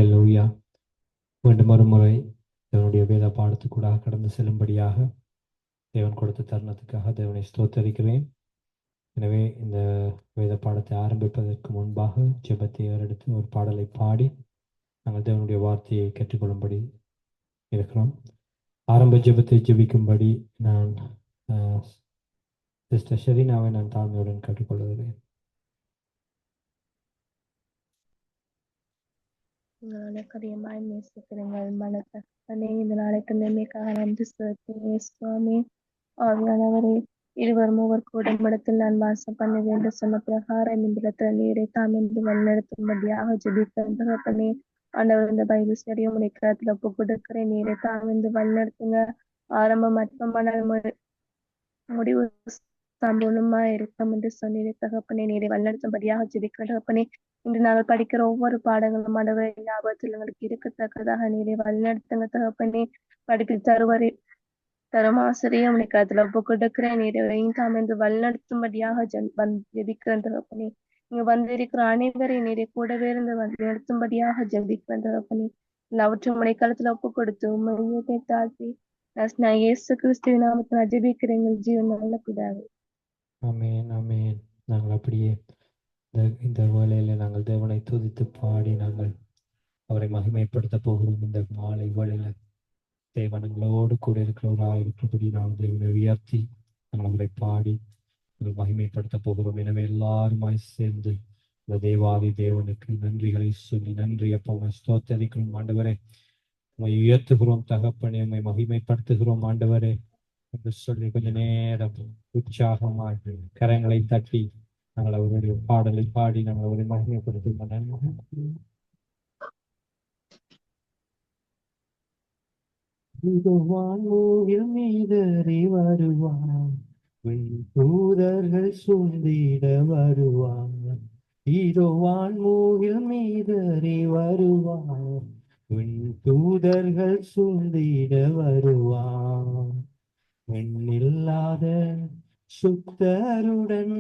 ஹalleluya. மீண்டும் ஒரு முறை தேவனுடைய வேத பாடத்துக்கூடாக கடந்து செல்லும்படியாக தேவன் கொடுத்த தருணத்துக்காக தேவனை ஸ்தோத்தரிக்கிறேன். எனவே இந்த வேத பாடத்தை ஆரம்பிப்பதற்கு முன்பாக ஜெபத்தை ஏறெடுத்து ஒரு பாடலை பாடி நாங்கள் தேவனுடைய வார்த்தையை கற்றுக்கொள்ளும்படி இருக்கிறோம். ஆரம்ப ஜெபத்தை ஜெபிக்கும்படி நான் சிஸ்டர் ஷெரீனாவை நான் தாழ்மையுடன் கற்றுக்கொள்கிறேன். கரியமாய் நேசிக்கிறீங்கள் மனத்தே இந்த நாளைக்கு நன்மைக்காக நன்றி செலுத்துகிறேன் சுவாமி. ஆவியானவரே, இருவர் மூவர் கூடும் இடத்தில் நான் வாசம் பண்ண வேண்டும் சொன்ன பிரகாரம் இந்த இடத்துல நீரை தாம் என்று வழிநடத்தும்படியாக ஜெபிக்கிறேன். ஆண்டவர், இந்த பைபிள் ஸ்டடியும் முடிக்கிறதுல ஒப்பு கொடுக்கிறேன். நீரை தாம் என்று வழிநடத்துங்க. ஆரம்பம் அற்பமானால் முடிவு சம்பூர்ணமா இருக்கும் என்று சொன்னீரே தகப்பனே. நீரை வழிநடத்தும்படியாக ஜெபிக்கிறேன் தகப்பனே. இன்று நாங்கள் படிக்கிற ஒவ்வொரு பாடங்களும் ஆண்டவரை ஞாபகத்தில் எங்களுக்கு இருக்கத்தக்கதாக நீரை வழிநடத்துங்க தகப்பனே. படிப்பில் தரும் ஆசிரியம் உனக்கு ஒப்பு கொடுக்கிறேன். நீரை தாம் என்று வழிநடத்தும்படியாக ஜெபிக்கிறேன் தகப்பனே. இங்க வந்திருக்கிற அனைவரையும் நீரை கூடவே இருந்து வழிநடத்தும்படியாக ஜெபிக்கிறேன் தகப்பனே. அவற்றும் உடைக்காலத்துல ஒப்பு கொடுத்து உண்மையை தாழ்த்தி நான் இயேசு கிறிஸ்துவின் நாமத்தில் ஜெபிக்கிறேன் எங்கள் ஜீவன் நல்ல பிதாவே. ஆமென், ஆமென். நாங்கள் அப்படியே இந்த வேளையில் நாங்கள் தேவனை துதித்து பாடி நாங்கள் அவரை மகிமைப்படுத்த போகிறோம். இந்த மாலை வேளையில் தேவனங்களோடு கூட இருக்கிறவராக இருக்கிறபடி நாங்கள் தேவனை உயர்த்தி நாங்கள் அவரை பாடி நாங்கள் மகிமைப்படுத்த போகிறோம். எனவே எல்லாருமாய் சேர்ந்து இந்த தேவாதி தேவனுக்கு நன்றிகளை சொல்லி நன்றி அப்போ ஸ்தோத்தரிக்கிறோம். ஆண்டவரே, உண்மை உயர்த்துகிறோம் தகப்பனே, உண்மை மகிமைப்படுத்துகிறோம் ஆண்டவரே என்று சொல்லி கொஞ்ச நேரம் உற்சாகமாக கரங்களை தட்டி நாங்கள் அவருடைய பாடலை பாடி நாங்கள் அவரை மகிமைப்படுத்துகிறோம். வான்மூவில் மீதறி வருவான், தூதர்கள் சூழ்ந்திட வருவான். இதோ வான்மூவில் மீதறி வருவான், தூதர்கள் சூழ்ந்திட வருவான். எண்ணில்லாத சுத்தருடன்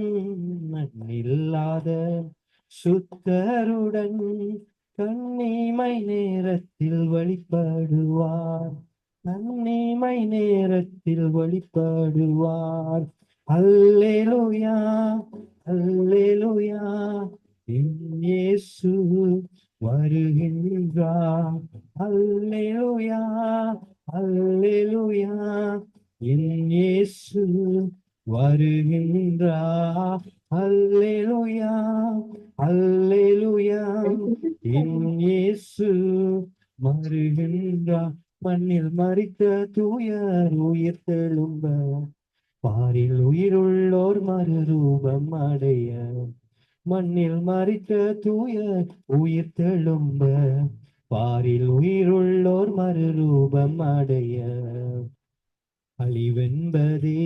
மண்ணில்லாத சுத்தருடன் கண்ணிமை நேரத்தில் வழிபடுவார், கண்ணிமை நேரத்தில் வழிபடுவார். அல்லேலூயா, அல்லேலூயா, இயேசு வருகின்றார். அல்லேலூயா, அல்லேலூயா, இயேசு வருகின்றார். அல்லேலூயா, அல்லேலூயா, இயேசு வருகின்றார். மண்ணில் மரித்த தூயர் உயிர் தெழும்ப, பாரில் உயிருள்ளோர் மறுரூபம் அடைய. மண்ணில் மரித்த தூயர் உயிர் தெழும்ப, பாரில் உயிருள்ளோர் மறுரூபம் அடைய. அழிவென்பதே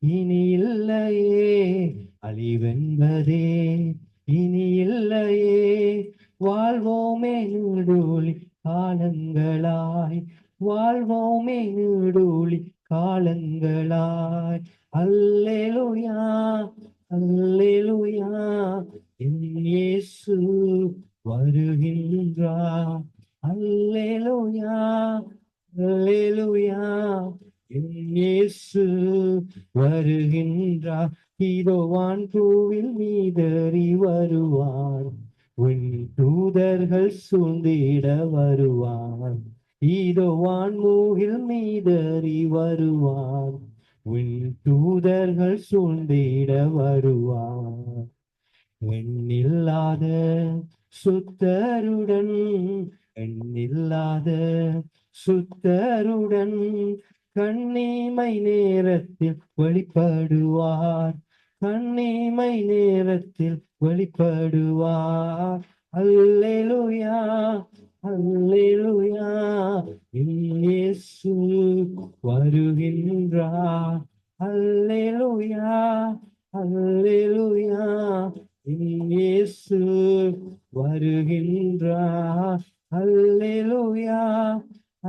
இனி இல்லையே, அழிவென்பதே இனி இல்லையே, வாழ்வோமே நீடூழி காலங்களாய், வாழ்வோமே நீடூழி காலங்களாய். அல்லேலூயா, அல்லேலூயா, இயேசு வருகின்றார். அல்லேலூயா, அல்லேலூயா, இயேசு வருகின்றார். இதோ வான்பூவில் மீதறி வருவார், உன் தூதர்கள் சூழ்ந்திட வருவார். இதோ வான்மூவில் மீதறி வருவார், உன் தூதர்கள் சூழ்ந்திட வருவார். எண்ணில்லாத சுத்தருடன், எண்ணில்லாத சுத்தருடன் கண்ணிமை நேரத்தில் வெளிப்படுவார், கண்ணிமை நேரத்தில் வெளிப்படுவார். அல்லேலூயா, அல்லேலூயா, இயேசு வருகின்றார். அல்லேலூயா, அல்லேலூயா, இயேசு வருகின்றார். அல்லேலூயா,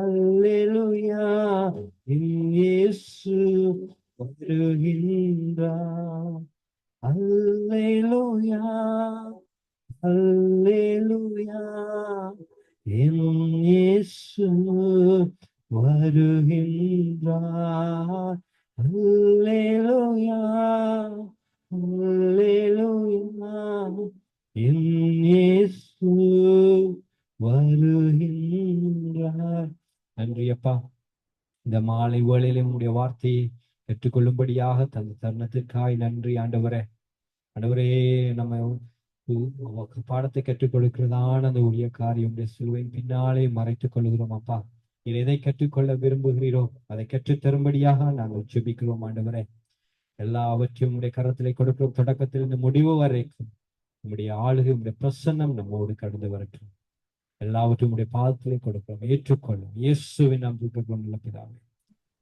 அல்லேலூயா, இயேசு வருகின்றார். அல்லேலூயா, அல்லேலூயா, என் இயேசு வருகின்றார். அல்லேலூயா, அல்லேலூயா, என் இயேசு வருகின்றார். நன்றி அப்பா, இந்த மாலை வேளையிலே உம்முடைய வார்த்தையை பெற்றுக்கொள்ளும்படியாக தந்த தருணத்திற்காய் நன்றி ஆண்டவரே. ஆண்டவரே, நம்ம பாடத்தை கற்றுக் கொடுக்கிறதான அந்த உரிய காரியம் சிலுவையின் பின்னாலே மறைத்துக் கொள்கிறோம் அப்பா. நீர் எதை கற்றுக்கொள்ள விரும்புகிறீரோ அதை கற்றுத் தரும்படியாக நாங்கள் ஜெபிக்கிறோம் ஆண்டவரே. எல்லாவற்றையும் உடைய கரத்திலே கொடுக்கிறோம். தொடக்கத்தில் இந்த முடிவு வரைக்கும் உங்களுடைய ஆளுகை, உங்களுடைய பிரசன்னம் நம்மோடு கடந்து வரட்டும். எல்லாவற்றையும் உடைய பாதத்திலே கொடுக்கிறோம். ஏற்றுக்கொள்ளும் இயேசுவின் நம்பிக்கை கொண்டுள்ள பிதாவே.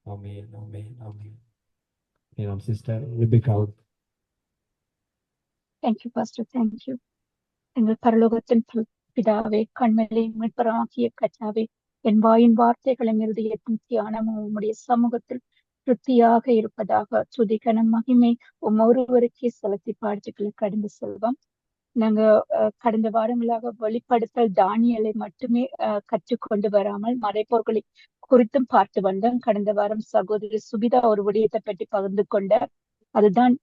ஆமென், ஆமென், ஆமென். Sister Rebecca. Thank you pastor, thank you. எங்கள் பரலோகத்தின் பிதாவே, கண்மலை மீட்பராகிய கர்த்தாவே, என் வாயின் வார்த்தைகளும் இருதயத்தின் தியானமும் உம்முடைய சமூகத்தில் திருப்தியாக இருப்பதாக. துதிகன மகிமை ஒருவருக்கே செலுத்தி பாடத்துக்களை கடந்து செல்வோம். நாங்க கடந்த வாரங்களாக வெளிப்படுத்தல் தானியலை மட்டுமே கற்றுக்கொண்டு வராமல் மறைப்பொருட்களை குறித்தும் பார்த்து வந்தோம். கடந்த வாரம் சகோதரி சுபிதா ஒரு விடயத்தை பற்றி பகிர்ந்து கொண்டார். அதுதான்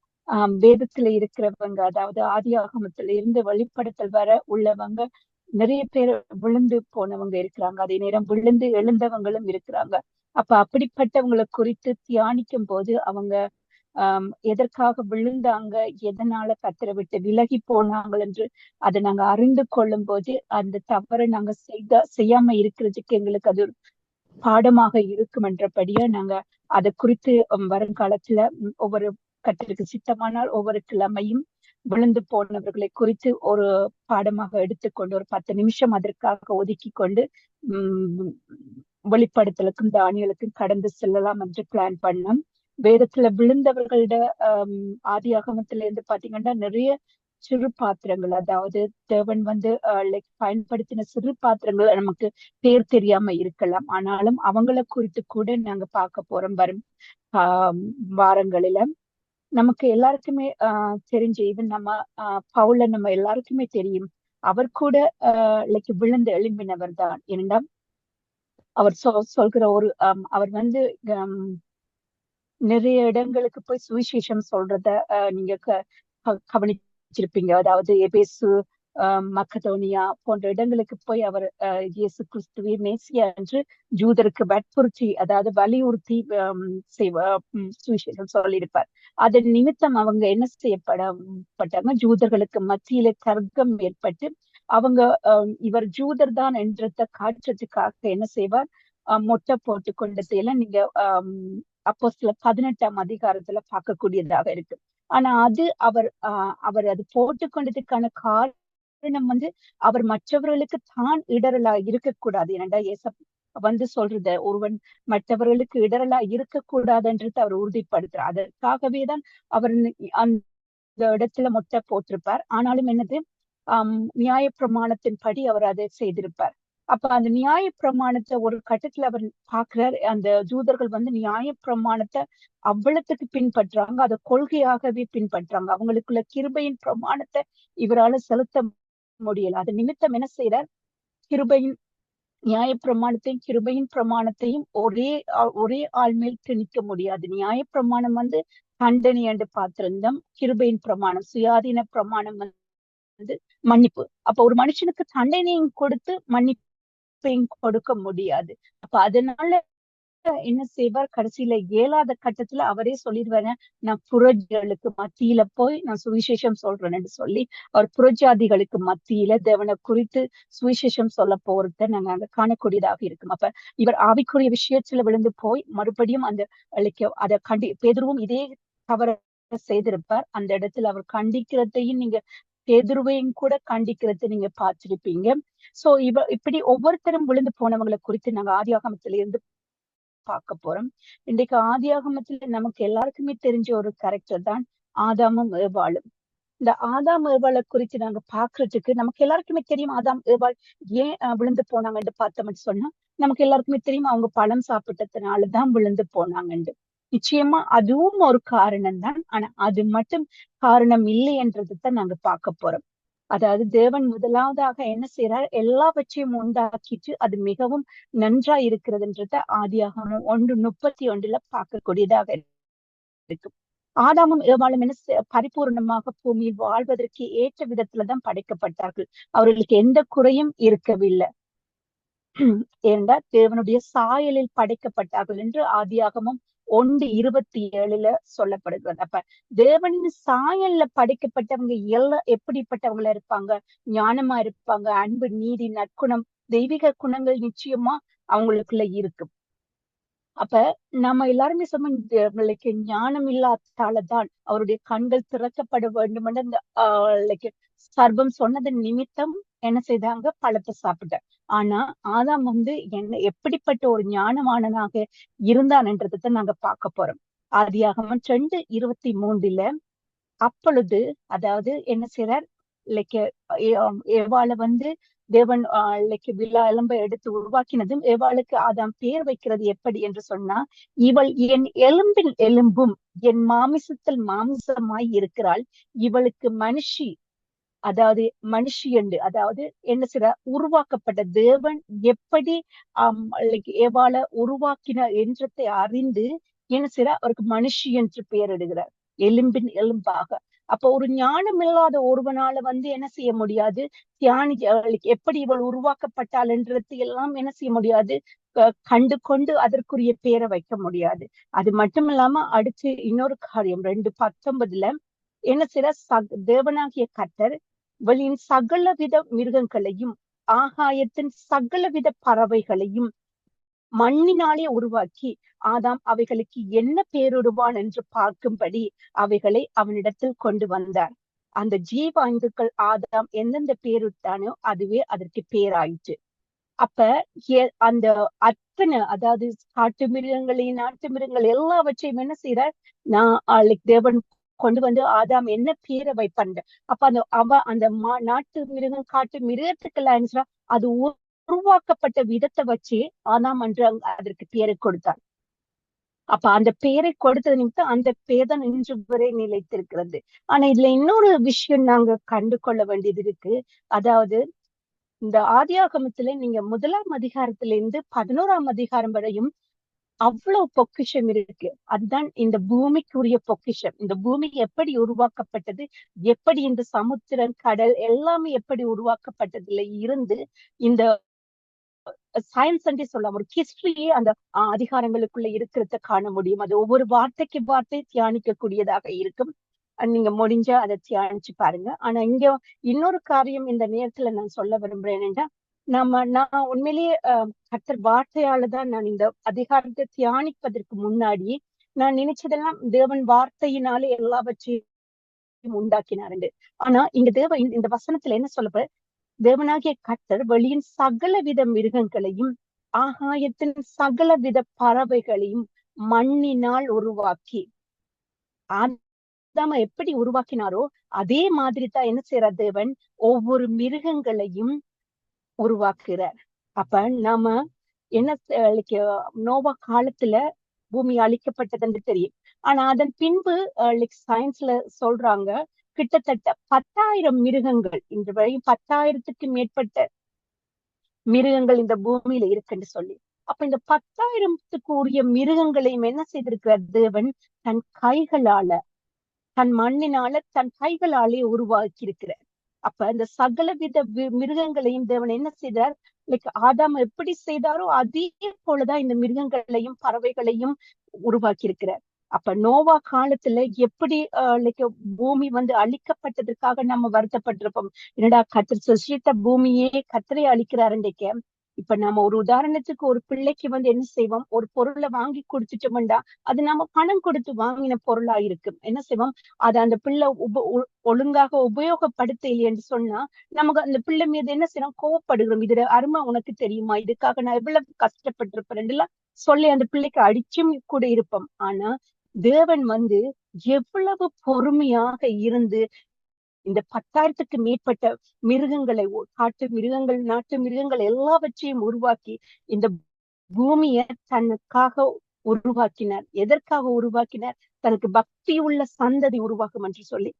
வேதத்துல இருக்கிறவங்க, அதாவது ஆதி ஆகமத்துல இருந்து வெளிப்படுத்தல் வர உள்ளவங்க நிறைய பேர் விழுந்து போனவங்க இருக்கிறாங்க, அதே நேரம் விழுந்து எழுந்தவங்களும் இருக்கிறாங்க. அப்ப அப்படிப்பட்டவங்களை குறித்து தியானிக்கும் போது அவங்க எதற்காக விழுந்தாங்க, எதனால கத்தரை விட்டு விலகி போனாங்க என்று அதை நாங்க அறிந்து கொள்ளும் போது அந்த தவறை நாங்க செய்யாம இருக்கிறதுக்கு எங்களுக்கு அது ஒரு பாடமாக இருக்கும் என்றபடியா நாங்க அதை குறித்து வருங்காலத்துல ஒவ்வொரு கத்தருக்கு சித்தமானால் ஒவ்வொரு கிழமையும் விழுந்து போனவர்களை குறித்து ஒரு பாடமாக எடுத்துக்கொண்டு ஒரு 10 நிமிஷம் அதற்காக ஒதுக்கி கொண்டு வெளிப்படுத்தலுக்கும் தானியலுக்கும் கடந்து செல்லலாம் என்று பிளான் பண்ணோம். வேதத்துல விழுந்தவர்களோட ஆதி ஆகமத்துல இருந்து பாத்தீங்கன்னா நிறைய சிறு பாத்திரங்கள், அதாவது தேவன் பயன்படுத்தின சிறு பாத்திரங்கள் நமக்கு பேர் தெரியாம இருக்கலாம். ஆனாலும் அவங்கள குறித்து கூட நாங்க பார்க்க போறோம் வரும் வாரங்களில. நமக்கு எல்லாருக்குமே தெரிஞ்ச ஈவன் நம்ம பவுல நம்ம எல்லாருக்குமே தெரியும். அவர் கூட விழுந்து எழும்பினவர் தான். ஏனென்றா அவர் சொல்கிற ஒரு அவர் நிறைய இடங்களுக்கு போய் சுவிசேஷம் சொல்றத நீங்க கவனிச்சிருப்பீங்க. அதாவது எபேசு, மக்கதோனியா போன்ற இடங்களுக்கு போய் அவர் இயேசு கிறிஸ்துவே மேசியா என்று ஜூதருக்கு வற்புறுத்தி, அதாவது வலியுறுத்தி சுவிசேஷம் சொல்லியிருப்பார். அதன் நிமித்தம் அவங்க என்ன செய்யப்பட்டாங்க, ஜூதர்களுக்கு மத்தியில தர்க்கம் ஏற்பட்டு அவங்க இவர் ஜூதர் தான் என்றத காட்டுறதுக்காக என்ன செய்வார், மொட்டை போட்டு கொண்டதையெல்லாம் நீங்க அப்போஸ்தலர் 18ஆம் அதிகாரத்துல பார்க்கக்கூடியதாக இருக்கு. ஆனா அது அவர் அது போட்டுக்கொண்டதுக்கான காரணம் அவர் மற்றவர்களுக்கு தான் இடரலா இருக்கக்கூடாது. ஏனண்டா ஏசப்பா சொல்றத ஒருவன் மற்றவர்களுக்கு இடரலா இருக்கக்கூடாதுன்றது அவர் உறுதிப்படுத்துறார். அதற்காகவேதான் அவர் அந்த இடத்துல மொட்டை போட்டிருப்பார். ஆனாலும் என்னது, நியாய பிரமாணத்தின்படி அவர் அதை செய்திருப்பார். அப்ப அந்த நியாய பிரமாணத்தை ஒரு கட்டத்துல அவர் பாக்குறார், அந்த ஜூதர்கள் நியாய பிரமாணத்தை அவ்வளத்துக்கு பின்பற்றாங்க, அதை கொள்கையாகவே பின்பற்றாங்க. அவங்களுக்குள்ள கிருபையின் பிரமாணத்தை இவரால செலுத்த முடியல. அது நிமித்தம் என்ன செய்யறார், கிருபையின் நியாய பிரமாணத்தையும் கிருபையின் பிரமாணத்தையும் ஒரே ஆள் மேல் திணிக்க முடியாது. நியாய பிரமாணம் தண்டனை என்று பார்த்திருந்தோம். கிருபையின் பிரமாணம், சுயாதீன பிரமாணம் மன்னிப்பு. அப்ப ஒரு மனுஷனுக்கு தண்டனையும் கொடுத்து மன்னிப்பையும் கொடுக்க முடியாது. அப்ப அதனால என்ன செய்வார், கடைசியில 7ஆவது கட்டத்துல அவரே சொல்லிடுவாரு, நான் புறஜாதிகளுக்கு மத்தியில போய் நான் சுவிசேஷம் சொல்றேன்னு சொல்லி அவர் புறஜாதிகளுக்கு மத்தியில தேவனை குறித்து சுவிசேஷம் சொல்ல போறத நாங்க அங்க காணக்கூடியதாக இருக்கும். அப்ப இவர் ஆவிக்குரிய விஷயத்துல விழுந்து போய் மறுபடியும் அந்த அதை பேதுருவும் இதே தவற செய்திருப்பார். அந்த இடத்துல அவர் கண்டிக்கிறதையும் நீங்க பேதுருவையும் கூட கண்டிக்கிறத நீங்க பார்த்திருப்பீங்க. சோ இப்படி ஒவ்வொருத்தரும் விழுந்து போனவங்களை குறித்து நாங்க ஆதியாகமத்தில இருந்து பார்க்க போறோம். இன்றைக்கு ஆதியாகமத்துல நமக்கு எல்லாருக்குமே தெரிஞ்ச ஒரு கேரக்டர் தான் ஆதாமும் ஏவாளும். இந்த ஆதாம் ஏவாளை குறித்து நாங்க பாக்குறதுக்கு நமக்கு எல்லாருக்குமே தெரியும், ஆதாம் ஏவாள் ஏன் விழுந்து போனாங்கன்னு பார்த்தோம்னு சொன்னா நமக்கு எல்லாருக்குமே தெரியும், அவங்க பழம் சாப்பிட்டதுனாலதான் விழுந்து போனாங்கன்னு. நிச்சயமா அதுவும் ஒரு காரணம் தான். ஆனா அது மட்டும் காரணம் இல்லை என்றதுதான் நாங்க பார்க்க போறோம். அதாவது தேவன் முதலாவதாக என்ன செய்யறார், எல்லாவற்றையும் உண்டாக்கிட்டு அது மிகவும் நன்றா இருக்கிறதுன்றத ஆதியாகமம் 1:31 பார்க்கக்கூடியதாக இருக்கு. ஆதாமும் ஏவாளும் என்ன பரிபூர்ணமாக பூமியில் வாழ்வதற்கு ஏற்ற விதத்துலதான் படைக்கப்பட்டார்கள். அவர்களுக்கு எந்த குறையும் இருக்கவில்லை. ஏனென்றால் தேவனுடைய சாயலில் படைக்கப்பட்டார்கள் என்று ஆதியாகமம் 1:27 சொல்லப்படுகிறது. அப்ப தேவனின் சாயல்ல படைக்கப்பட்டவங்க எல்லாம் எப்படிப்பட்டவங்களா இருப்பாங்க? ஞானமா இருப்பாங்க. அன்பு, நீதி, நற்குணம், தெய்வீக குணங்கள் நிச்சயமா அவங்களுக்குள்ள இருக்கு. அப்ப நம்ம எல்லாருமே நம்மளுக்கு ஞானம் இல்லாதாலதான் அவருடைய கண்கள் திறக்கப்பட வேண்டும் என்று அந்த சர்வம் சொன்னதன் நிமித்தம் என்ன செய்தாங்க, பழத்தை சாப்பிட்டார். ஆனா ஆதாம் என்ன எப்படிப்பட்ட ஒரு ஞானவானனாக இருந்தான்ன்றதை நாங்க பார்க்க போறோம். ஆதியாகமம் 2:23 அப்பொழுது அதாவது என்ன செய்றார், ஏவாளை தேவன் விழா எலும்ப எடுத்து உருவாக்கினதும் ஏவாளுக்கு ஆதாம் பேர் வைக்கிறது எப்படி என்று சொன்னா, இவள் என் எலும்பில் எலும்பும் என் மாமிசத்தில் மாமிசமாய் இருக்கிறாள், இவளுக்கு மனுஷி, அதாவது மனுஷி என்று, அதாவது என்ன செய்ற, உருவாக்கப்பட்ட தேவன் எப்படி ஏவாளை உருவாக்கினார் என்றதை அறிந்து என்ன செய்ற, அவருக்கு மனுஷி என்று பெயரிடுகிறார், எலும்பின் எலும்பாக. அப்ப ஒரு ஞானம் இல்லாத ஒருவனால என்ன செய்ய முடியாது, எப்படி இவள் உருவாக்கப்பட்டாள் என்றது எல்லாம் என்ன செய்ய முடியாது, கண்டு கொண்டு அதற்குரிய பேரை வைக்க முடியாது. அது மட்டும் இல்லாம அடுத்து இன்னொரு காரியம் 2:19 என்ன செய்ற, தேவனாகிய கர்த்தர் வெளியின் சகலவித மிருகங்களையும் ஆகாயத்தின் சகலவித பறவைகளையும் மண்ணினாலே உருவாக்கி ஆதாம் அவைகளுக்கு என்ன பேரிடுவான் என்று பார்க்கும்படி அவைகளை அவனிடத்தில் கொண்டு வந்தார். அந்த ஜீவாய்ந்துக்கள் ஆதாம் எந்தெந்த பேரிட்டானோ அதுவே அதற்கு பேராயிற்று. அப்ப அந்த அத்தனை, அதாவது காட்டு மிருகங்களையும் நாட்டு மிருகங்கள் எல்லாவற்றையும் என்ன செய்யறார், தேவன் கொண்டு வந்து ஆதாம் என்ன பேரை வைப்பான். அப்ப அந்த நாட்டு மிருகம் காட்டு மிருகத்துக்கெல்லாம் என்ன, அது உருவாக்கப்பட்ட விதத்தை வச்சு ஆதாம் அன்று அதற்கு பேரை கொடுத்தார். அப்ப அந்த பேரை கொடுத்தது நிமித்தம் அந்த பேர் தான் இன்று வரை நிலைத்திருக்கிறது. ஆனா இதுல இன்னொரு விஷயம் நாங்க கண்டு கொள்ள வேண்டியது இருக்கு. அதாவது இந்த ஆதியாகமத்துல நீங்க 1ஆம் அதிகாரத்திலிருந்து 11ஆம் அதிகாரம் வரையும் அவ்வளவு பொக்கிஷம் இருக்கு. அதுதான் இந்த பூமிக்குரிய பொக்கிஷம். இந்த பூமி எப்படி உருவாக்கப்பட்டது, எப்படி இந்த சமுத்திரம், கடல் எல்லாமே எப்படி உருவாக்கப்பட்டதுல இருந்து இந்த சயின்ஸ் என்றே சொல்லலாம், ஒரு ஹிஸ்டரியே அந்த அதிகாரங்களுக்குள்ள இருக்கிறத காண முடியும். அது ஒவ்வொரு வார்த்தைக்கு வார்த்தை தியானிக்கக்கூடியதாக இருக்கும். நீங்க முடிஞ்சா அதை தியானிச்சு பாருங்க. ஆனா இங்க இன்னொரு காரியம் இந்த நேரத்துல நான் சொல்ல விரும்புறேன் என்னன்னா, நான் உண்மையிலேயே கர்த்தர் வார்த்தையாலதான் நான் இந்த அதிகாரத்தை தியானிப்பதற்கு முன்னாடி நான் நினைச்சதெல்லாம் தேவன் வார்த்தையினாலே எல்லாவற்றையும் உண்டாக்கினாரு. ஆனா இங்க இந்த வசனத்துல என்ன சொல்லப்படுற, தேவனாகிய கர்த்தர் வெளியின் சகலவித மிருகங்களையும் ஆகாயத்தின் சகலவித பறவைகளையும் மண்ணினால் உருவாக்கி, ஆதாம எப்படி உருவாக்கினாரோ அதே மாதிரி தான் என்ன செய்யற தேவன் ஒவ்வொரு மிருகங்களையும் உருவாக்குறார். அப்ப நாம என்ன, நோவா காலத்துல பூமி அழிக்கப்பட்டதுன்னு தெரியும். ஆனா அதன் பின்பு சயின்ஸ்ல சொல்றாங்க கிட்டத்தட்ட 10,000 மிருகங்கள், இன்று வரையும் 10,000க்கு மேற்பட்ட மிருகங்கள் இந்த பூமியில இருக்குன்னு சொல்லி. அப்ப இந்த 10,000த்துக்கு உரிய மிருகங்களையும் என்ன செய்திருக்கிறார் தேவன், தன் கைகளால, தன் மண்ணினால, தன் கைகளாலே உருவாக்கி இருக்கிறார். அப்ப இந்த சகலவித மிருகங்களையும் தேவன் என்ன செய்தார், ஆதாம் எப்படி செய்தாரோ அதே போலதான் இந்த மிருகங்களையும் பறவைகளையும் உருவாக்கி இருக்கிறார். அப்ப நோவா காலத்துல எப்படி பூமி அழிக்கப்பட்டதற்காக நம்ம வருத்தப்பட்டிருப்போம், என்னடா கர்த்தர் சிருஷ்டித்த பூமியே கர்த்தரை அழிக்கிறாருன்றைக்க. இப்ப நம்ம ஒரு உதாரணத்துக்கு ஒரு பிள்ளைக்கு என்ன செய்வோம், ஒரு பொருளை வாங்கி கொடுத்துட்டோம்டா அது நம்ம பணம் கொடுத்து வாங்கின பொருளா இருக்கும். என்ன செய்வோம், அதை அந்த பிள்ளை ஒழுங்காக உபயோகப்படுத்த இல்லைன்னு சொன்னா நமக்கு அந்த பிள்ளை மீது என்ன செய்யறோம், கோவப்படுகிறோம். இதுல அருமை உனக்கு தெரியுமா, இதுக்காக நான் எவ்வளவு கஷ்டப்பட்டிருப்பேன் சொல்லி அந்த பிள்ளைக்கு அடிச்சும் கூட இருப்போம். ஆனா தேவன் எவ்வளவு பொறுமையாக இருந்து இந்த 10,000த்துக்கு மேற்பட்ட மிருகங்களை, காட்டு மிருகங்கள், நாட்டு மிருகங்கள் எல்லாவற்றையும் உருவாக்கி இந்த பூமியை தனக்காக உருவாக்கினார். எதற்காக உருவாக்கினார், தனக்கு பக்தி உள்ள சந்ததி உருவாக்கும் என்று சொல்லி.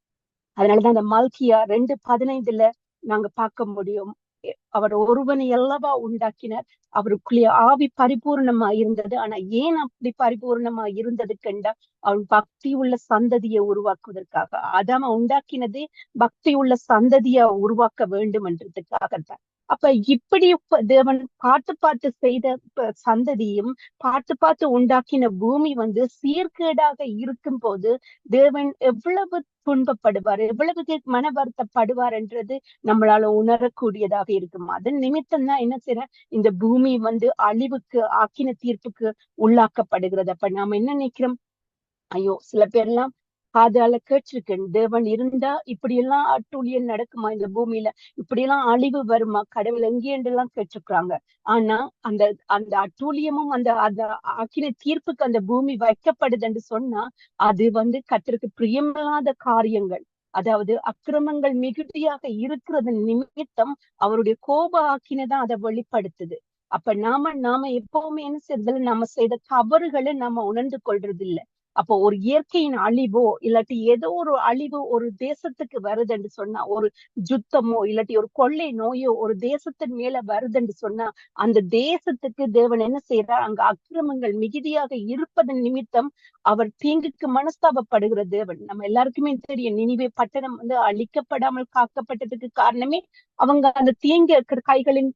அதனாலதான் அந்த மல்கியா 2:15 நாங்க பார்க்க முடியும். அவர் ஒருவனை அல்லவா உண்டாக்கினார், அவருக்குள்ளே ஆவி பரிபூர்ணமா இருந்தது. ஆனா ஏன் அப்படி பரிபூர்ணமா இருந்ததுக்குண்டா அவன் பக்தி உள்ள சந்ததியை உருவாக்குவதற்காக. ஆதாம உண்டாக்கினதே பக்தி உள்ள சந்ததியை உருவாக்க வேண்டும் என்றதுக்காகத்தான். அப்ப இப்படி தேவன் பார்த்து பார்த்து செய்த சந்ததியும் பார்த்து பார்த்து உண்டாக்கின பூமி சீர்கேடாக இருக்கும் போது தேவன் எவ்வளவு துன்பப்படுவார், எவ்வளவு மன வருத்தப்படுவார் என்றது நம்மளால உணரக்கூடியதாக இருக்கும். அதன் நிமித்தம் தான் என்ன செய்யற, இந்த பூமி அழிவுக்கு ஆக்கின தீர்ப்புக்கு உள்ளாக்கப்படுகிறது. அப்ப நாம என்ன நினைக்கிறோம், ஐயோ சில பேர்லாம் காதால கேட்டிருக்கேன், தேவன் இருந்தா இப்படி எல்லாம் அட்டூழியம் நடக்குமா, இந்த பூமியில இப்படி எல்லாம் அழிவு வருமா, கடவுள் எங்கேன்றெல்லாம் கேட்டிருக்கிறாங்க. ஆனா அந்த அந்த அட்டூழியமும் அந்த அந்த ஆக்கின தீர்ப்புக்கு அந்த பூமி வைக்கப்படுது என்று சொன்னா அது கர்த்தருக்கு பிரியமில்லாத காரியங்கள், அதாவது அக்கிரமங்கள் மிகுதியாக இருக்கிறது நிமித்தம் அவருடைய கோப ஆக்கினதான் அதை வெளிப்படுத்துது. அப்ப நாம எப்பவுமே என்ன செய்யறதில்ல, நம்ம செய்த தவறுகளை நாம உணர்ந்து கொள்றது இல்லை. அப்போ ஒரு இயற்கையின் அழிவோ இல்லாட்டி ஏதோ ஒரு அழிவு ஒரு தேசத்துக்கு வருதுன்னு சொன்னா, ஒரு யுத்தமோ இல்லாட்டி ஒரு கொள்ளை நோயோ ஒரு தேசத்தின் மேல வருதுன்னு சொன்னா, அந்த தேசத்துக்கு தேவன் என்ன செய்யறார், அங்க அக்கிரமங்கள் மிகுதியாக இருப்பதன் நிமித்தம் அவர் தீங்குக்கு மனஸ்தாபப்படுகிற தேவன். நம்ம எல்லாருக்குமே தெரியும், நினிவே பட்டணம் அழிக்கப்படாமல் காக்கப்பட்டதுக்கு காரணமே அவங்க அந்த தீங்கு கைகளின்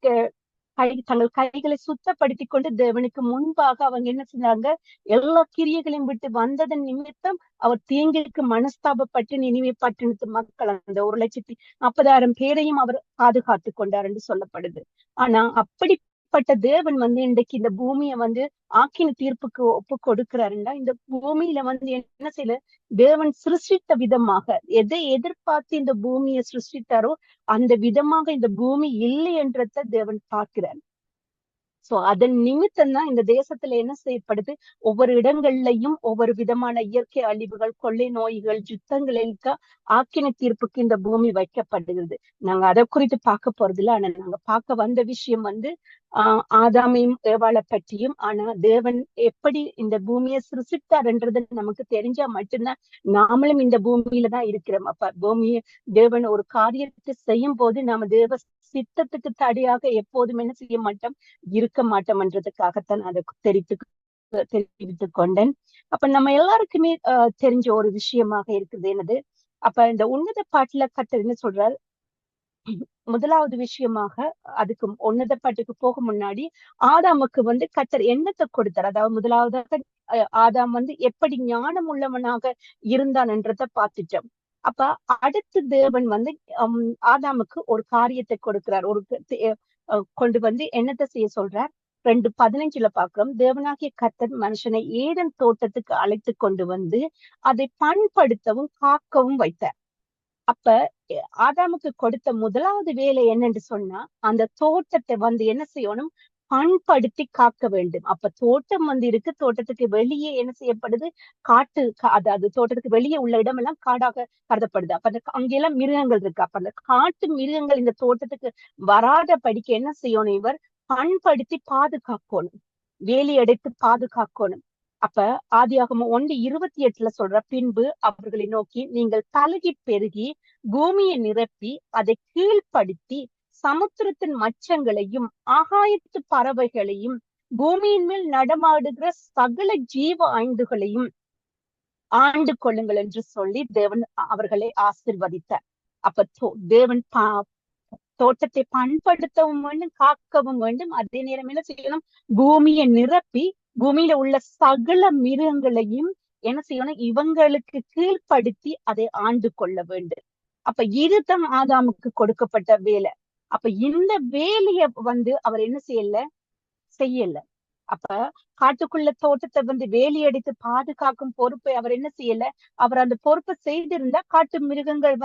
தங்கள் கைகளை சுத்தப்படுத்தி கொண்டு தேவனுக்கு முன்பாக அவங்க என்ன செஞ்சாங்க, எல்லா கிரியைகளையும் விட்டு வந்ததன் நிமித்தம் அவர் தீங்குக்கு மனஸ்தாபப்பட்டு நினிவே பட்டணத்து மக்கள் அந்த 1,40,000 பேரையும் அவர் பாதுகாத்து கொண்டார் என்று சொல்லப்படுது. ஆனா அப்படிப்பட்ட தேவன் இன்றைக்கு இந்த பூமியை ஆக்கின தீர்ப்புக்கு ஒப்பு கொடுக்கிறாருன்னா, இந்த பூமியில என்ன செய்யல, தேவன் சிருஷ்டித்த விதமாக எதை எதிர்பார்த்து இந்த பூமியை சிருஷ்டித்தாரோ அந்த விதமாக இந்த பூமி இல்லை என்றத தேவன் பார்க்கிறார். சோ அதன் நிமித்தம் தான் இந்த தேசத்துல என்ன செய்யப்படுது, ஒவ்வொரு இடங்கள்லயும் ஒவ்வொரு விதமான இயற்கை அழிவுகள், கொள்ளை நோய்கள், யுத்தங்களுக்கு ஆக்கின தீர்ப்புக்கு இந்த பூமி வைக்கப்படுகிறது. நாங்க அதை குறித்து பார்க்க போறது இல்லை. ஆனா நாங்க பார்க்க வந்த விஷயம் ஆதாமையும் ஏவாளை பற்றியும். ஆனா தேவன் எப்படி இந்த பூமியை சிருஷ்டித்தார்ன்றது நமக்கு தெரிஞ்சா மட்டும்தான் நாமளும் இந்த பூமியில தான் இருக்கிறோம். அப்ப பூமியை தேவன் ஒரு காரியத்தை செய்யும் போது நாம தேவ சித்தத்துக்கு தடையாக எப்போதும் என்ன செய்ய மாட்டோம், இருக்க மாட்டோம்ன்றதுக்காகத்தான் அதை தெரிவித்துக் கொண்டேன். அப்ப நம்ம எல்லாருக்குமே தெரிஞ்ச ஒரு விஷயமாக இருக்குது என்னது, அப்ப இந்த உன்னத பாட்டுல கர்த்தர் என்ன சொல்றார், முதலாவது விஷயமாக அதுக்கு உன்னத பாட்டுக்கு போக முன்னாடி ஆதாமுக்கு கர்த்தர் எண்ணத்தை கொடுத்தார். அதாவது முதலாவதாக ஆதாம் எப்படி ஞானம் உள்ளவனாக இருந்தான் என்றதை பார்த்துட்டோம். அப்ப அடுத்து தேவன் ஆதாமுக்கு ஒரு காரியத்தை கொடுக்கிறார், ஒரு கொண்டு என்னத்தை செய்ய சொல்றார். 2:15 பாக்குறோம், தேவனாகிய கர்த்தர் மனுஷனை ஏதேன் தோட்டத்துக்கு அழைத்து கொண்டு அதை பண்படுத்தவும் காக்கவும் வைத்தார். அப்ப ஆதாமுக்கு கொடுத்த முதலாவது வேலை என்னன்னு சொன்னா, அந்த தோட்டத்தை என்ன செய்யணும், பண்படுத்தி காக்க வேண்டும். அப்ப தோட்டம் இருக்கு, தோட்டத்துக்கு வெளியே என்ன செய்யப்படுது, காட்டு, அதாவது தோட்டத்துக்கு வெளியே உள்ள இடமெல்லாம் காடாக கருதப்படுது. அப்ப அங்கெல்லாம் மிருகங்கள் இருக்கு. அப்ப அந்த காட்டு மிருகங்கள் இந்த தோட்டத்துக்கு வராத படிக்க என்ன செய்யணும், இவர் பண்படுத்தி பாதுகாக்கணும், வேலி அடைத்து பாதுகாக்கணும். அப்ப ஆதியாகமம் 1:28 சொல்ற, பின்பு அவர்களை நோக்கி, நீங்கள் பலுகி பெருகி பூமியை நிரப்பி அதை கீழ்ப்படுத்தி சமுத்திரத்தின் மச்சங்களையும் ஆகாயத்து பறவைகளையும் பூமியின் மேல் நடமாடுகிற சகல ஜீவ ஐந்துகளையும் ஆண்டு கொள்ளுங்கள் என்று சொல்லி தேவன் அவர்களை ஆசீர்வதித்தார். அப்ப தேவன் தோட்டத்தை பண்படுத்தவும் வேண்டும், காக்கவும் வேண்டும். அதே நேரம் என்ன செய்யணும், பூமியை நிரப்பி பூமியில உள்ள சகல மிருகங்களையும் என்ன செய்யணும், இவங்களுக்கு கீழ்ப்படுத்தி அதை ஆண்டு கொள்ள வேண்டும். அப்ப இதுதான் ஆதாமுக்கு கொடுக்கப்பட்ட வேலை. அப்ப இந்த வேலைய அவர் என்ன செய்யல. அப்ப காட்டுக்குள்ள தோட்டத்தை வேலி அடித்து பாதுகாக்கும் பொறுப்பை அவர் என்ன செய்யல. அவர் அந்த பொறுப்பை செய்திருந்தா காட்டு மிருகங்கள்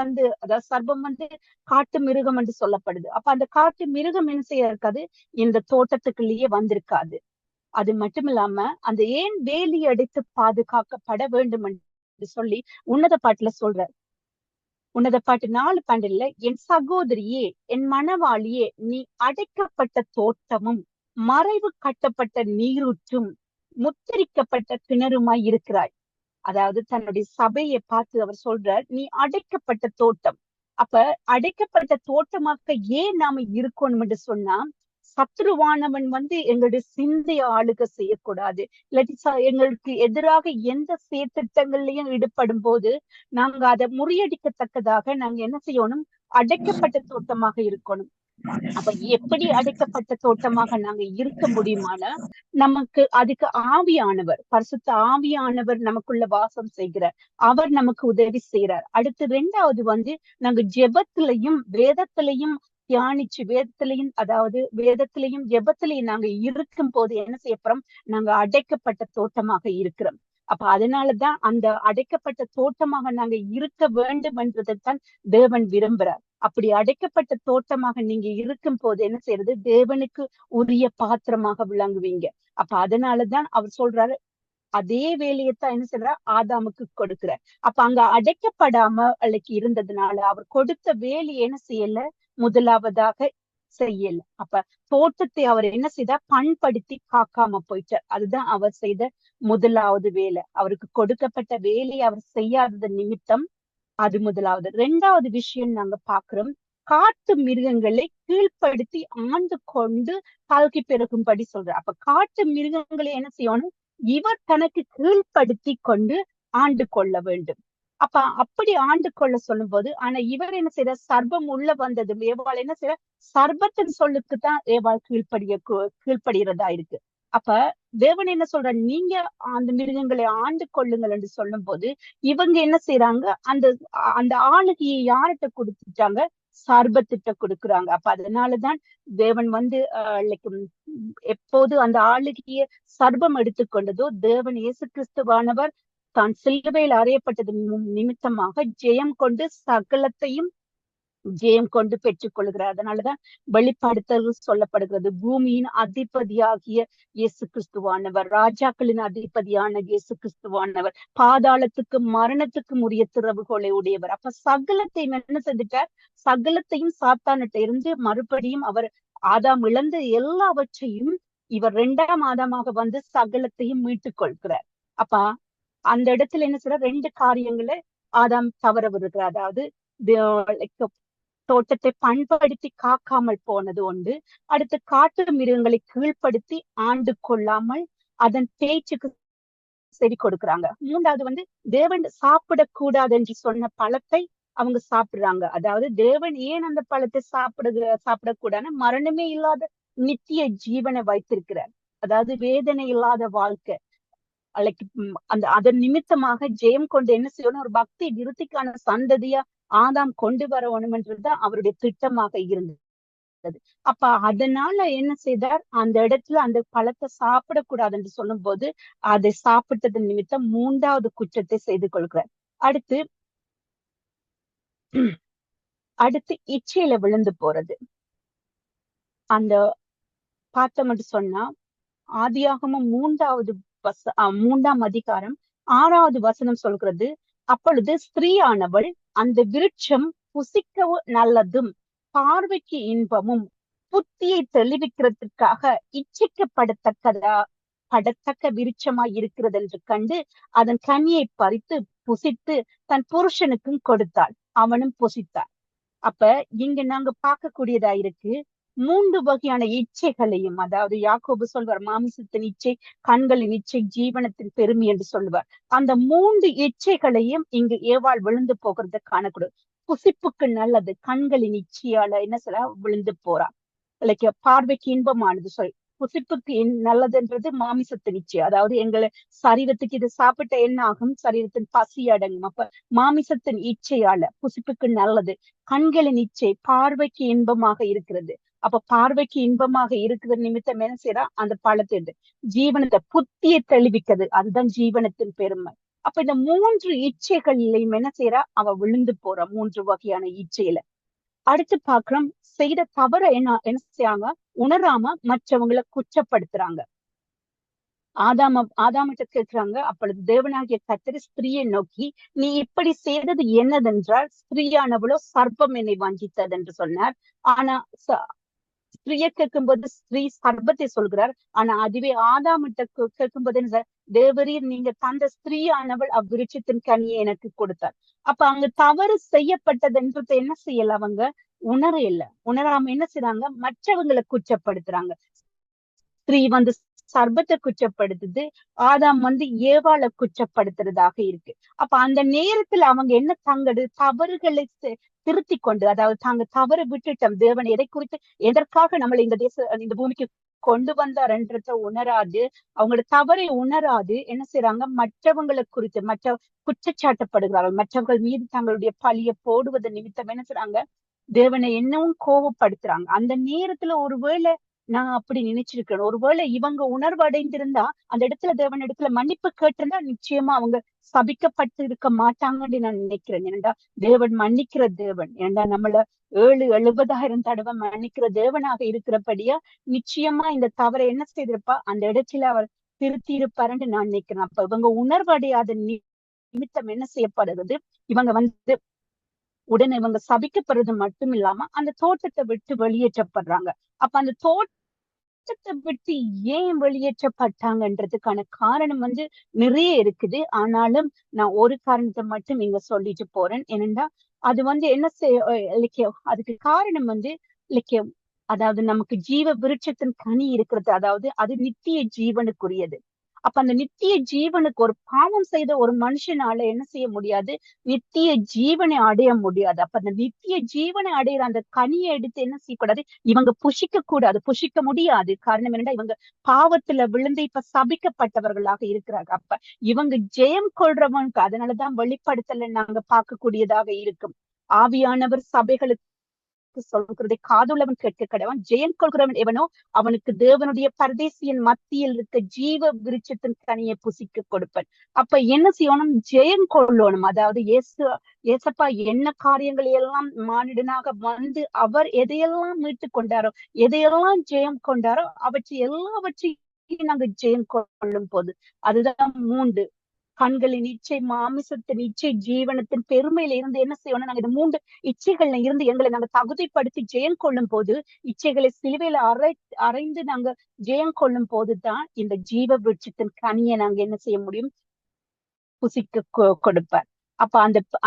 அதாவது சர்ப்பம் காட்டு மிருகம் என்று சொல்லப்படுது. அப்ப அந்த காட்டு மிருகம் என்ன செய்ய இருக்காது, இந்த தோட்டத்துக்குள்ளேயே வந்திருக்காது. அது மட்டும் இல்லாம அந்த ஏன் வேலி அடித்து பாதுகாக்கப்பட வேண்டும் என்று சொல்லி உன்னத பாட்டுல சொல்றார். உன்னத பாட்டு 4:12, என் சகோதரியே, என் மணவாளியே, நீ அடைக்கப்பட்ட தோட்டமும் மறைவு கட்டப்பட்ட நீரூற்றும் முத்திரிக்கப்பட்ட கிணறுமாய் இருக்கிறாய். அதாவது தன்னுடைய சபையை பார்த்து அவர் சொல்றார், நீ அடைக்கப்பட்ட தோட்டம். அப்ப அடைக்கப்பட்ட தோட்டமாக ஏன் நாம இருக்கணும் என்று சொன்னா, சத்ருவானவன் எங்களுடைய சிந்தைய ஆளுக செய்யக்கூடாது. இல்லாட்டி எங்களுக்கு எதிராக எந்த செயற்திட்டங்கள்லயும் ஈடுபடும் போது நாங்க அதை முறியடிக்கத்தக்கதாக நாங்க என்ன செய்யணும்? அடைக்கப்பட்ட தோட்டமாக இருக்கணும். அப்ப எப்படி அடைக்கப்பட்ட தோட்டமாக நாங்க இருக்க முடியுமானா, நமக்கு அதுக்கு ஆவியானவர், பரிசுத்த ஆவியானவர் நமக்குள்ள வாசம் செய்கிறார். அவர் நமக்கு உதவி செய்யறார். அடுத்து 2வது நாங்க ஜெபத்திலையும் வேதத்திலையும் தியானிச்சு, வேதத்திலையும் ஜெபத்திலையும் நாங்க இருக்கும் போது என்ன செய்யப்படுறோம்? நாங்க அடைக்கப்பட்ட தோட்டமாக இருக்கிறோம். அப்ப அதனாலதான் அந்த அடைக்கப்பட்ட தோட்டமாக நாங்க இருக்க வேண்டும் என்றதைத்தான் தேவன் விரும்புறார். அப்படி அடைக்கப்பட்ட தோட்டமாக நீங்க இருக்கும் போது என்ன செய்யறது? தேவனுக்கு உரிய பாத்திரமாக விளங்குவீங்க. அப்ப அதனாலதான் அவர் சொல்றாரு, அதே வேலையத்தான் என்ன செய்யறார்? ஆதாமுக்கு கொடுக்கிறார். அப்ப அங்க அடைக்கப்படாம இருந்ததுனால அவர் கொடுத்த வேலையை என்ன செய்யல? முதலாவதாக செய்யல. அப்ப தோட்டத்தை அவர் என்ன செய்தார்? பண்படுத்தி காக்காம போயிட்டார். அதுதான் அவர் செய்த முதலாவது வேலை. அவருக்கு கொடுக்கப்பட்ட வேலையை அவர் செய்யாதது நிமித்தம் அது முதலாவது. 2வது விஷயம் நாங்க பாக்குறோம், காட்டு மிருகங்களை கீழ்ப்படுத்தி ஆண்டு கொண்டு பல்கி பெருகும்படி சொல்றார். அப்ப காட்டு மிருகங்களை என்ன செய்யணும்? இவர் தனக்கு கீழ்ப்படுத்தி கொண்டு ஆண்டு கொள்ள வேண்டும். அப்ப அப்படி ஆண்டு கொள்ள சொல்லும் போது, ஆனா இவர் என்ன செய்யற? சர்ப்பம் உள்ள வந்ததும் ஏவாள் என்ன செய்யற? சர்ப்பத்தின் சொல்லுக்குத்தான் ஏவாள் கீழ்ப்படுகிறதா இருக்கு. அப்ப தேவன் என்ன சொல்ற? நீங்க அந்த மிருகங்களை ஆண்டு கொள்ளுங்கள் என்று சொல்லும் போது இவங்க என்ன செய்யறாங்க? அந்த அந்த ஆளுகையை யார்கிட்ட கொடுத்துட்டாங்க? சர்ப்பத்திட்ட கொடுக்குறாங்க. அப்ப அதனாலதான் தேவன் எப்போது அந்த ஆளுகைய சர்ப்பம் எடுத்துக்கொண்டதோ, தேவன் இயேசு கிறிஸ்துவானவர் தான் சிலுவையில் அறையப்பட்டது நிமித்தமாக ஜெயம் கொண்டு பெற்றுக் கொள்கிறார். அதனாலதான் வெளிப்படுத்தல் சொல்லப்படுகிறது, பூமியின் அதிபதியாகிய இயேசு கிறிஸ்துவானவர், ராஜாக்களின் அதிபதியான இயேசு கிறிஸ்துவானவர், பாதாளத்துக்கு மரணத்துக்கு உரிய திறவுகோலை உடையவர். அப்ப சகலத்தையும் என்ன செஞ்சுட்டார்? சகலத்தையும் சாத்தானிட்ட இருந்து மறுபடியும் அவர் ஆதாம் இழந்த எல்லாவற்றையும் இவர் 2ஆம் ஆதாமாக சகலத்தையும் மீட்டுக் கொள்கிறார். அப்ப அந்த இடத்துல என்ன சொல்ற? 2 காரியங்களை ஆதாம் தவற விடுகிறார். அதாவது தோட்டத்தை பண்படுத்தி காக்காமல் போனது ஒன்று. அடுத்து காட்டு மிருகங்களை கீழ்ப்படுத்தி ஆண்டு கொள்ளாமல் அதன் பேச்சுக்கு செவி கொடுக்குறாங்க. 3வது தேவன் சாப்பிடக்கூடாது என்று சொன்ன பழத்தை அவங்க சாப்பிடுறாங்க. அதாவது தேவன் ஏன் அந்த பழத்தை சாப்பிடக்கூடாது? மரணமே இல்லாத நித்திய ஜீவனை வைத்திருக்கிறார். அதாவது வேதனை இல்லாத வாழ்க்கை. அதன் நிமித்தமாக ஜெயம் கொண்டு என்ன செய்யணும்? ஒரு பக்தி விருத்திக்கான சந்ததியா ஆதாம் கொண்டு வரணும் என்றுதான் அவருடைய திட்டமாக இருந்தது. அப்ப அதனால என்ன செய்தார்? அந்த இடத்துல அந்த பழத்தை சாப்பிடக்கூடாது என்று சொல்லும் போது அதை சாப்பிட்டது நிமித்தம் 3வது குற்றத்தை செய்து கொள்கிறார். அடுத்து இச்சையில விழுந்து போறது. அந்த பார்த்தோம் என்று சொன்னா, ஆதியாகமம் 3ஆம் அதிகாரம் 6வது வசனம் சொல்கிறது, அப்பொழுது ஸ்திரீயானவள் அந்த விருட்சம் புசிக்கவும் நல்லதும் பார்வைக்கு இன்பமும் புத்தியை தெளிவிக்கிறதுக்காக படத்தக்க விருட்சமாய் இருக்கிறது என்று கண்டு அதன் கனியை பறித்து புசித்து தன் புருஷனுக்கும் கொடுத்தாள், அவனும் புசித்தார். அப்ப இங்க நாங்க பார்க்கக்கூடியதா இருக்கு 3 வகையான இச்சைகளையும், அதாவது யாக்கோபு சொல்வார், மாமிசத்தின் இச்சை, கண்களின் இச்சை, ஜீவனத்தின் பெருமை என்று சொல்லுவார். அந்த 3 இச்சைகளையும் இங்கு ஏவாள் விழுந்து போகிறத காணக்கூடும். புசிப்புக்கு நல்லது, கண்களின் இச்சையால என்ன சொல்ல விழுந்து போறா. பார்வைக்கு இன்பமானது புசிப்புக்கு நல்லதுன்றது மாமிசத்தின் இச்சை. அதாவது எங்களை சரீரத்துக்கு இது சாப்பிட்ட என்ன ஆகும்? சரீரத்தின் பசி அடங்கும். அப்ப மாமிசத்தின் இச்சையால புசிப்புக்கு நல்லது, கண்களின் இச்சை பார்வைக்கு இன்பமாக இருக்கிறது. அப்ப பார்வைக்கு இன்பமாக இருக்கிற நிமித்தம் என்ன செய்யறா? அந்த பழத்தை ஜீவனத்தை புத்தியை தெளிவிக்கிறது. அதுதான் ஜீவனத்தின் பெருமை. அப்ப இந்த 3 இச்சைகளையும் என்ன செய்யறா? அவ விழுந்து போறா 3 வகையான இச்சையில. அடுத்து பாக்குறோம், செய்த தவற என்ன செய்யாங்க? உணராம மற்றவங்களை குற்றப்படுத்துறாங்க. ஆதாமிட்ட கேட்கிறாங்க. அப்பொழுது தேவனாகிய கர்த்தர் ஸ்திரீயை நோக்கி, நீ இப்படி செய்தது என்னதென்றால், ஸ்திரீயானவளோ சர்ப்பம் என்னை வஞ்சித்தது என்று சொன்னார். ஆனா ஸ்திரீயை கேட்கும்போது ஸ்திரீ சர்பத்தை சொல்கிறார். ஆனா அதுவே ஆதாமிட்ட கேட்கும்போது என்ன சொல்றார்? தேவரீர் நீங்க தந்த ஸ்திரீயானவள் அவ்விருட்சத்தின் கனியை எனக்கு கொடுத்தார். அப்ப அங்க தவறு செய்யப்பட்டதுன்றதை என்ன செய்யல, அவங்க உணர இல்ல. உணராம என்ன செய்றாங்க, மற்றவங்களை குற்றப்படுத்துறாங்க. ஸ்திரீ வந்து சர்பத்தை குற்றப்படுத்துது, ஆதாம் வந்து ஏவாளை குற்றப்படுத்துறதாக இருக்கு. அப்ப அந்த நேரத்துல அவங்க என்ன தவறுகளை திருத்தி கொண்டு, அதாவது தாங்க தவறு விட்டுட்டோம், தேவன் எதை குறித்து எதற்காக நம்மளை இந்த பூமிக்கு கொண்டு வந்தார்ன்றத உணராது, அவங்களோட தவறை உணராது என்ன செய்யறாங்க, மற்றவங்களை குறித்து குற்றச்சாட்டப்படுகிறார்கள். மற்றவர்கள் மீது தங்களுடைய பழிய போடுவது நிமித்தம் என்ன செய்றாங்க, தேவனை என்னவும் கோபப்படுத்துறாங்க. அந்த நேரத்துல ஒருவேளை நான் அப்படி நினைச்சிருக்கிறேன், ஒருவேளை இவங்க உணர்வு அடைந்திருந்தா அந்த இடத்துல தேவன் இடத்துல மன்னிப்பு கேட்டிருந்தா நிச்சயமா அவங்க சபிக்கப்பட்டு இருக்க மாட்டாங்கன்னு நான் நினைக்கிறேன். ஏன்டா தேவன் மன்னிக்கிற தேவன், ஏன்டா நம்மள 70,000 தடவை மன்னிக்கிற தேவனாக இருக்கிறபடியா நிச்சயமா இந்த தவறை என்ன செய்திருப்பா, அந்த இடத்துல அவர் திருத்தி இருப்பாருன்னு நான் நினைக்கிறேன். அப்ப இவங்க உணர்வு அடையாத நிமித்தம் என்ன செய்யப்படுகிறது, இவங்க வந்து உடனே இவங்க சபிக்கப்படுறது மட்டும் இல்லாம அந்த தோட்டத்தை விட்டு வெளியேற்றப்படுறாங்க. அப்ப அந்த தோட்டத்தை விட்டு ஏன் வெளியேற்றப்பட்டாங்கன்றதுக்கான காரணம் வந்து நிறைய இருக்குது. ஆனாலும் நான் ஒரு காரணத்தை மட்டும் இங்க சொல்லிட்டு போறேன். என்னன்னா அது வந்து என்ன இலக்கியம், அதுக்கு காரணம் வந்து இலக்கியம், அதாவது நமக்கு ஜீவ விருட்சத்தின் கனி இருக்கிறது, அதாவது அது நித்திய ஜீவனுக்குரியது. அப்ப அந்த நித்திய ஜீவனுக்கு ஒரு பாவம் செய்த ஒரு மனுஷனால என்ன செய்ய முடியாது, நித்திய ஜீவனை அடைய முடியாது. அப்ப அந்த நித்திய ஜீவனை அடையிற அந்த கனியை எடுத்து என்ன செய்யக்கூடாது, இவங்க புசிக்க கூடாது, புசிக்க முடியாது. காரணம் என்னன்னா இவங்க பாவத்துல விழுந்து இப்ப சபிக்கப்பட்டவர்களாக இருக்கிறாங்க. அப்ப இவங்க ஜெயம் கொள்றவங்க, அதனாலதான் வெளிப்படுத்தல நாங்க பார்க்கக்கூடியதாக இருக்கும். ஆவியானவர் சபைகளுக்கு சொல்கிறதை காதுள்ளவன் கேட்க கடவன், ஜெயம் கொள்கிறவன் எவனோ அவனுக்கு தேவனுடைய பரதேசியின் மத்தியில் இருக்க ஜீவ விருட்சத்தின் கனியை புசிக்க கொடுப்பன். அப்ப என்ன செய்யணும், ஜெயம் கொள்ளணும். அதாவது ஏசப்பா என்ன காரியங்களை எல்லாம் மானிடனாக வந்து அவர் எதையெல்லாம் மீட்டு கொண்டாரோ, எதையெல்லாம் ஜெயம் கொண்டாரோ அவற்றை எல்லாவற்றையும் நாங்க ஜெயம் கொள்ளும் போது, அதுதான் 3 கண்களின் இச்சை, மாமிசத்தின் இச்சை, ஜீவனத்தின் பெருமையில இருந்து என்ன செய்யணும், நாங்க இந்த 3 இச்சைகள்ல இருந்து எங்களை நாங்க தகுதிப்படுத்தி ஜெயம் கொள்ளும் போது, இச்சைகளை சிலுவையில அறைந்து நாங்க ஜெயம் கொள்ளும் போதுதான் இந்த ஜீவ விருட்சத்தின் கனியை நாங்க என்ன செய்ய முடியும், புசிக்க கொடுப்பார். அப்ப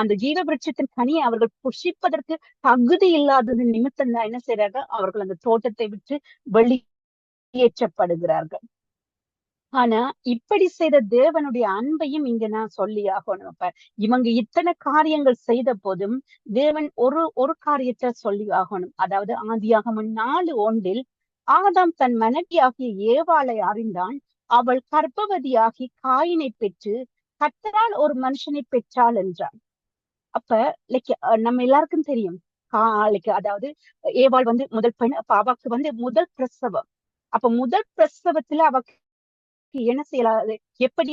அந்த ஜீவ விருட்சத்தின் கனியை அவர்கள் புசிப்பதற்கு தகுதி இல்லாதது நிமித்தம் தான் என்ன செய்யறாங்க, அவர்கள் அந்த தோட்டத்தை விட்டு வெளியேற்றப்படுகிறார்கள். ஆனா இப்படி செய்த தேவனுடைய அன்பையும் இங்க நான் சொல்லி ஆகணும். அப்ப இவங்க இத்தனை காரியங்கள் செய்த போதும் தேவன் ஒரு காரியத்தை சொல்லி ஆகணும். அதாவது ஆதியாகமம் 4:1 ஆதாம் தன் மனைவியாகிய ஏவாளை அறிந்தான், அவள் கர்ப்பவதியாகி காயினை பெற்று கர்த்தரால் ஒரு மனுஷனை பெற்றாள் என்றான். அப்ப நம்ம எல்லாருக்கும் தெரியும், அதாவது ஏவாள் வந்து முதல் பெண். அப்ப அவக்கு வந்து முதல் பிரசவம். அப்ப முதல் பிரசவத்துல அவக்கு என்ன செய்யலாம், எப்படி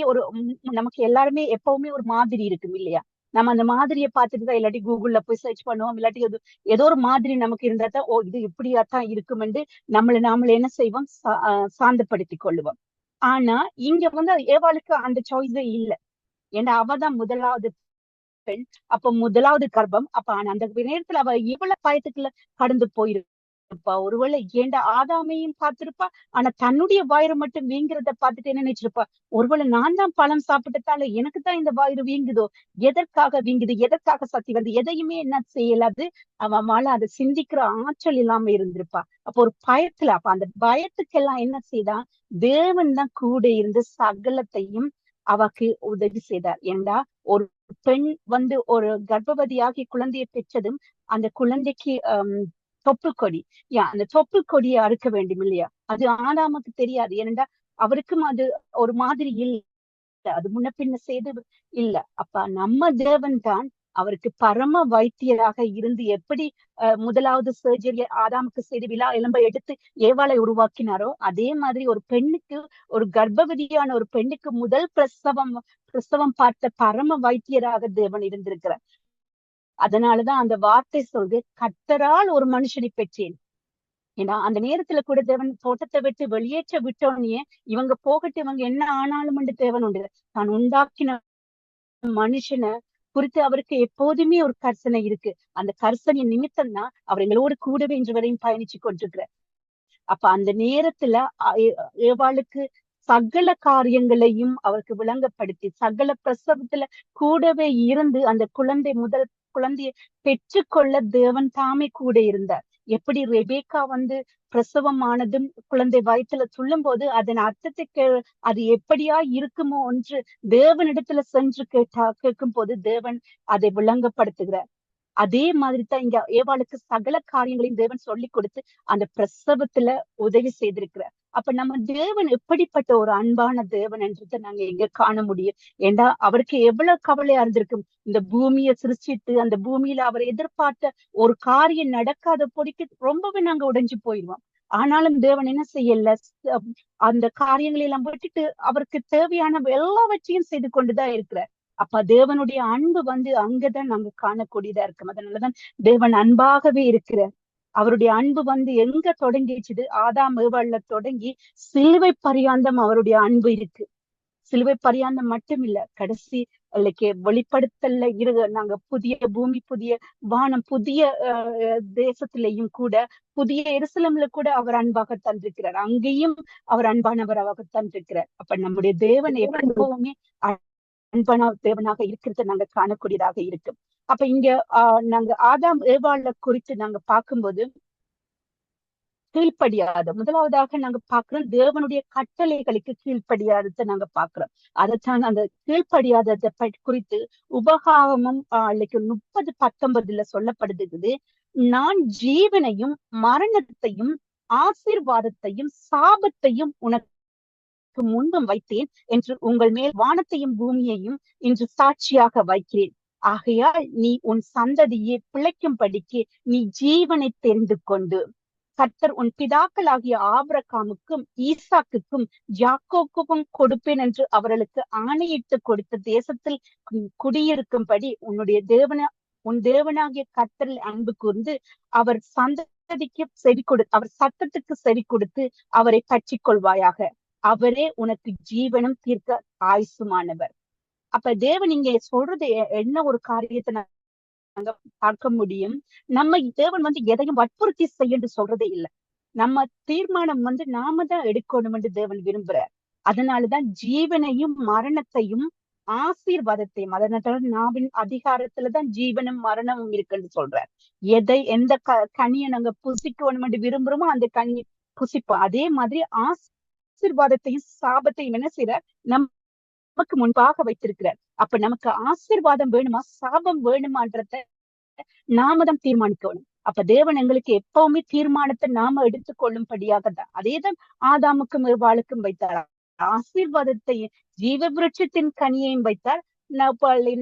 நமக்கு எல்லாருமே எப்பவுமே ஒரு மாதிரி இருக்கும் இல்லையா, நம்ம அந்த மாதிரியை பார்த்துட்டுதான் இல்லாட்டி கூகுள்ல போய் சர்ச் பண்ணுவோம், இல்லாட்டி ஏதோ ஒரு மாதிரி நமக்கு இருந்தா தான் ஓ இது இப்படியாத்தான் இருக்கும் என்று நாமளை என்ன செய்வோம், சாந்தப்படுத்தி கொள்ளுவோம். ஆனா இங்க வந்து ஏவாளுக்கு அந்த சாய்ஸே இல்லை. ஏன்னா அவதான் முதலாவது பெண், அப்ப முதலாவது கர்ப்பம். அப்ப ஆனா அந்த நேரத்துல அவ இவ்வளவு பயத்துக்குள்ள கடந்து போயிருப்பா. ஒருவேளை ஏண்டா ஆதாமையும் பார்த்திருப்பா, ஆனா தன்னுடைய வயிறு மட்டும் வீங்கிறத பார்த்துட்டு என்ன நினைச்சிருப்பா, ஒருவேளை நான் தான் பழம் சாப்பிட்டதால எனக்கு தான் இந்த வயிறு வீங்குதோ, எதற்காக வீங்குது, எதற்காக சக்தி வருது, எதையுமே என்ன செய்யலாது, அவளால அதை சிந்திக்கிற ஆற்றல் இல்லாம இருந்திருப்பா. அப்ப ஒரு பயத்துல, அப்ப அந்த பயத்துக்கெல்லாம் என்ன செய்தா, தேவன் தான் கூட இருந்து சகலத்தையும் அவக்கு உதவி செய்தார். ஏண்டா ஒரு பெண் வந்து ஒரு கர்ப்பவதியாகி குழந்தையை பெற்றதும் அந்த குழந்தைக்கு தொப்புள் கொடி, அந்த தொப்புள் கொடியை அறுக்க வேண்டும் இல்லையா, அது ஆதாமுக்கு தெரியாது. ஏனென்றா அவருக்கும் அது ஒரு மாதிரி இல்லை, அது முன்ன பின்ன செய்து இல்ல. அப்ப நம்ம தேவன் தான் அவருக்கு பரம வைத்தியராக இருந்து எப்படி முதலாவது சர்ஜரி ஆதாமுக்கு செய்து விழா எலும்பை எடுத்து ஏவாளை உருவாக்கினாரோ, அதே மாதிரி ஒரு பெண்ணுக்கு, ஒரு கர்ப்பவதியான ஒரு பெண்ணுக்கு முதல் பிரசவம் பார்த்த பரம வைத்தியராக தேவன் இருந்திருக்கிறார். அதனாலதான் அந்த வார்த்தை சொல்து, கர்த்தரால் ஒரு மனுஷனை பெற்றேன். ஏன்னா அந்த நேரத்துல கூட தேவன் தோட்டத்தை விட்டு வெளியேற்ற விட்டோன்னே இவங்க போகட்டு, இவங்க என்ன ஆனாலும் தேவன் உண்டு, தான் உண்டாக்கின மனுஷனை குறித்து அவருக்கு எப்போதுமே ஒரு கர்சனை இருக்கு. அந்த கர்சனை நிமித்தம் தான் அவர் எங்களோடு கூடவே இன்று வரையும் பயணிச்சு கொண்டிருக்கிறார். அப்ப அந்த நேரத்துல ஏவாளுக்கு சகல காரியங்களையும் அவருக்கு விளங்கப்படுத்தி சகல பிரசவத்துல கூடவே இருந்து அந்த முதல் குழந்தையை பெற்றுக்கொள்ள தேவன் தாமே கூட இருந்தார். எப்படி ரெபேக்கா பிரசவமானதும் குழந்தை வயிற்றுல சொல்லும் போது அதன் அர்த்தத்தை அது எப்படியா இருக்குமோ என்று தேவனிடத்துல சென்று கேட்கும் போது தேவன் அதை விளங்கப்படுத்துகிறார். அதே மாதிரி தான் இங்க ஏவாளுக்கு சகல காரியங்களையும் தேவன் சொல்லி கொடுத்து அந்த பிரசவத்துல உதவி செய்திருக்கிறார். அப்ப நம்ம தேவன் எப்படிப்பட்ட ஒரு அன்பான தேவன் என்றதை நாங்க இங்க காண முடியும். ஏண்டா அவருக்கு எவ்வளவு கவலையா இருந்திருக்கும். இந்த பூமியை சிருஷ்டித்து அந்த பூமியில அவர் எதிர்பார்த்த ஒரு காரியம் நடக்காத பொடிக்கு ரொம்பவே நாங்க உடைஞ்சு போயிடுவோம். ஆனாலும் தேவன் என்ன செய்யல, அந்த காரியங்களை எல்லாம் விட்டுட்டு அவருக்கு தேவையான எல்லாவற்றையும் செய்து கொண்டுதான் இருக்கிறார். அப்ப தேவனுடைய அன்பு அங்கதான் நாங்க காணக்கூடியதா இருக்கும். அதனாலதான் தேவன் அன்பாகவே இருக்கிறார். அவருடைய அன்பு எங்க தொடங்கிச்சுது, ஆதாம் ஏவாள்ல தொடங்கி சிலுவை பரியாந்தம் அவருடைய அன்பு இருக்கு. சிலுவை பரியாந்தம் மட்டும் இல்ல, கடைசி வெளிப்படுத்தல நாங்க புதிய பூமி, புதிய வானம், புதிய தேசத்திலையும் கூட, புதிய எருசலேம்ல கூட அவர் அன்பாக தந்திருக்கிறார். அங்கேயும் அவர் அன்பானவராக தந்திருக்கிறார். அப்ப நம்முடைய தேவன் எப்பவுமே அன்பான தேவனாக இருக்கிறத நாங்க காணக்கூடியதாக இருக்கு. அப்ப இங்க நாங்க ஆதாம் ஏவாள குறித்து நாங்க பார்க்கும்போது கீழ்ப்படியாத முதலாவதாக நாங்க பாக்குறோம், தேவனுடைய கட்டளைகளுக்கு கீழ்ப்படியாததை நாங்க பாக்குறோம். அதைத்தான் அந்த கீழ்ப்படியாததை குறித்து உபகாரமும் 30:19 சொல்லப்படுகிறது. நான் ஜீவனையும் மரணத்தையும் ஆசீர்வாதத்தையும் சாபத்தையும் உனக்கு முன்பும் வைத்தேன் என்று உங்கள் மேல் வானத்தையும் பூமியையும் இன்று சாட்சியாக வைக்கிறேன். ஆகையால் நீ உன் சந்ததியை பிழைக்கும்படிக்கு நீ ஜீவனை தெரிந்து கொண்டு கர்த்தர் உன் பிதாக்களாகிய ஆபிரகாமுக்கும் ஈசாக்குக்கும் யாக்கோபுக்கும் கொடுப்பேன் என்று அவர்களுக்கு ஆணையிட்டு கொடுத்த தேசத்தில் குடியிருக்கும்படி உன் தேவனாகிய கர்த்தரில் அன்பு கூர்ந்து அவர் சந்ததிக்கு அவர் சத்தத்துக்கு செவி கொடுத்து அவரை பற்றி கொள்வாயாக. அவரே உனக்கு ஜீவனும் தீர்க்க ஆயுசுமானவர். அப்ப தேவன் இங்க சொல்றது என்ன ஒரு காரியத்தை நாங்க பார்க்க முடியும். நம்ம தேவன் எதையும் வற்புறுத்தி செய்ய சொல்றதே இல்லை. நம்ம தீர்மானம் நாம தான் எடுக்கணும் என்று தேவன் விரும்புறார். அதனாலதான் ஜீவனையும் மரணத்தையும் ஆசீர்வாதத்தையும், அதனால நாவின் அதிகாரத்துலதான் ஜீவனும் மரணமும் இருக்குன்னு சொல்றார். எந்த கனியை நாங்க புசிக்கணும் என்று விரும்புறோமோ அந்த கனியை புசிப்போம். அதே மாதிரி ஆசீர்வாதத்தையும் சாபத்தையும் என்ன செய்யறார், நமக்கு முன்பாக வைத்திருக்கிறார். அப்ப நமக்கு ஆசீர்வாதம் வேணுமா சாபம் வேணுமான்றத நாம தான் தீர்மானிக்கணும். அப்ப தேவன் எங்களுக்கு எப்பவுமே தீர்மானத்தை நாம எடுத்துக்கொள்ளும்படியாக தான். அதேதான் ஆதாமுக்கும் ஏவாளுக்கும் வைத்தார். ஆசீர்வாதத்தையும் ஜீவ விருட்சத்தின் கனியையும் வைத்தார்,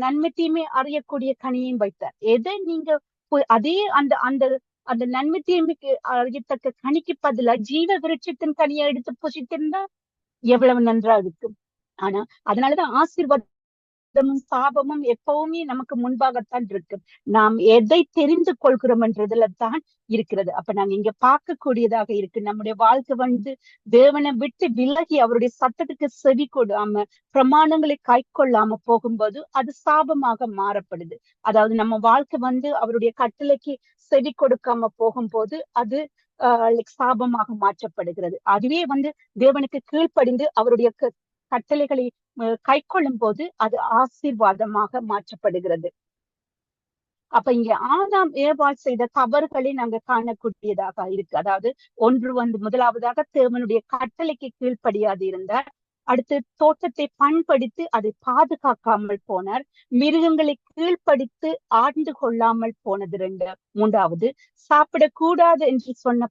நன்மை தீமை அறியக்கூடிய கனியையும் வைத்தார். எதை நீங்க அதே அந்த அந்த அந்த நன்மை தீமைக்கு அறியத்தக்க கனிக்கு பதிலா ஜீவ விருட்சத்தின் கனியை எடுத்து புசித்திருந்தா எவ்வளவு நன்றா இருக்கும். ஆனா அதனாலதான் ஆசீர்வாதமும் சாபமும் எப்பவுமே நமக்கு முன்பாகத்தான் இருக்கு. நாம் எதை தெரிந்து கொள்கிறோம் என்றதுல தான் இருக்கிறது. அப்ப நாங்க இங்க பார்க்கக்கூடியதாக இருக்கு, நம்முடைய வாழ்க்கை தேவனை விட்டு விலகி அவருடைய சத்தத்துக்கு செவி கொடாம பிரமாணங்களை கை கொள்ளாம போகும்போது அது சாபமாக மாறப்படுது. அதாவது நம்ம வாழ்க்கை அவருடைய கட்டளைக்கு செவி கொடுக்காம போகும்போது அது சாபமாக மாற்றப்படுகிறது. அதுவே தேவனுக்கு கீழ்ப்படிந்து அவருடைய கட்டளைகளை கை கொள்ளும் போது அது ஆசீர்வாதமாக மாற்றப்படுகிறது. அப்ப இங்க ஆதாம் ஏவாள் செய்த தவறுகளை நாங்க காணக்கூடியதாக இருக்கு. அதாவது ஒன்று முதலாவதாக தேவனுடைய கட்டளைக்கு கீழ்ப்படியாது இருந்தார். அடுத்து தோட்டத்தை பண்படுத்தி அதை பாதுகாக்காமல் போனார். மிருகங்களை கீழ்ப்படுத்தி ஆழ்ந்து கொள்ளாமல் போனது 2. மூன்றாவது சாப்பிடக்கூடாது என்று சொன்ன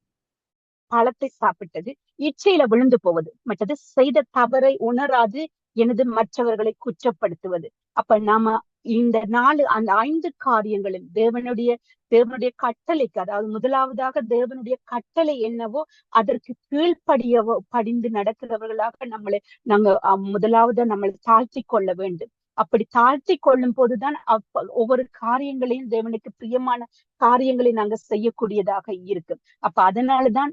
பழத்தை சாப்பிட்டது, இச்சையில விழுந்து போவது. மற்றது செய்த தவறை உணராது எனது மற்றவர்களை குற்றப்படுத்துவது. அப்ப நாம இந்த 5 காரியங்களும் தேவனுடைய கட்டளைக்கு, அதாவது முதலாவதாக தேவனுடைய கட்டளை என்னவோ அதற்கு படிந்து நடக்கிறவர்களாக நாங்க முதலாவது நம்மளை தாழ்த்தி கொள்ள வேண்டும். அப்படி தாழ்த்தி கொள்ளும் போதுதான் ஒவ்வொரு காரியங்களையும் தேவனுக்கு பிரியமான காரியங்களை நாங்க செய்யக்கூடியதாக இருக்கு. அப்ப அதனாலதான்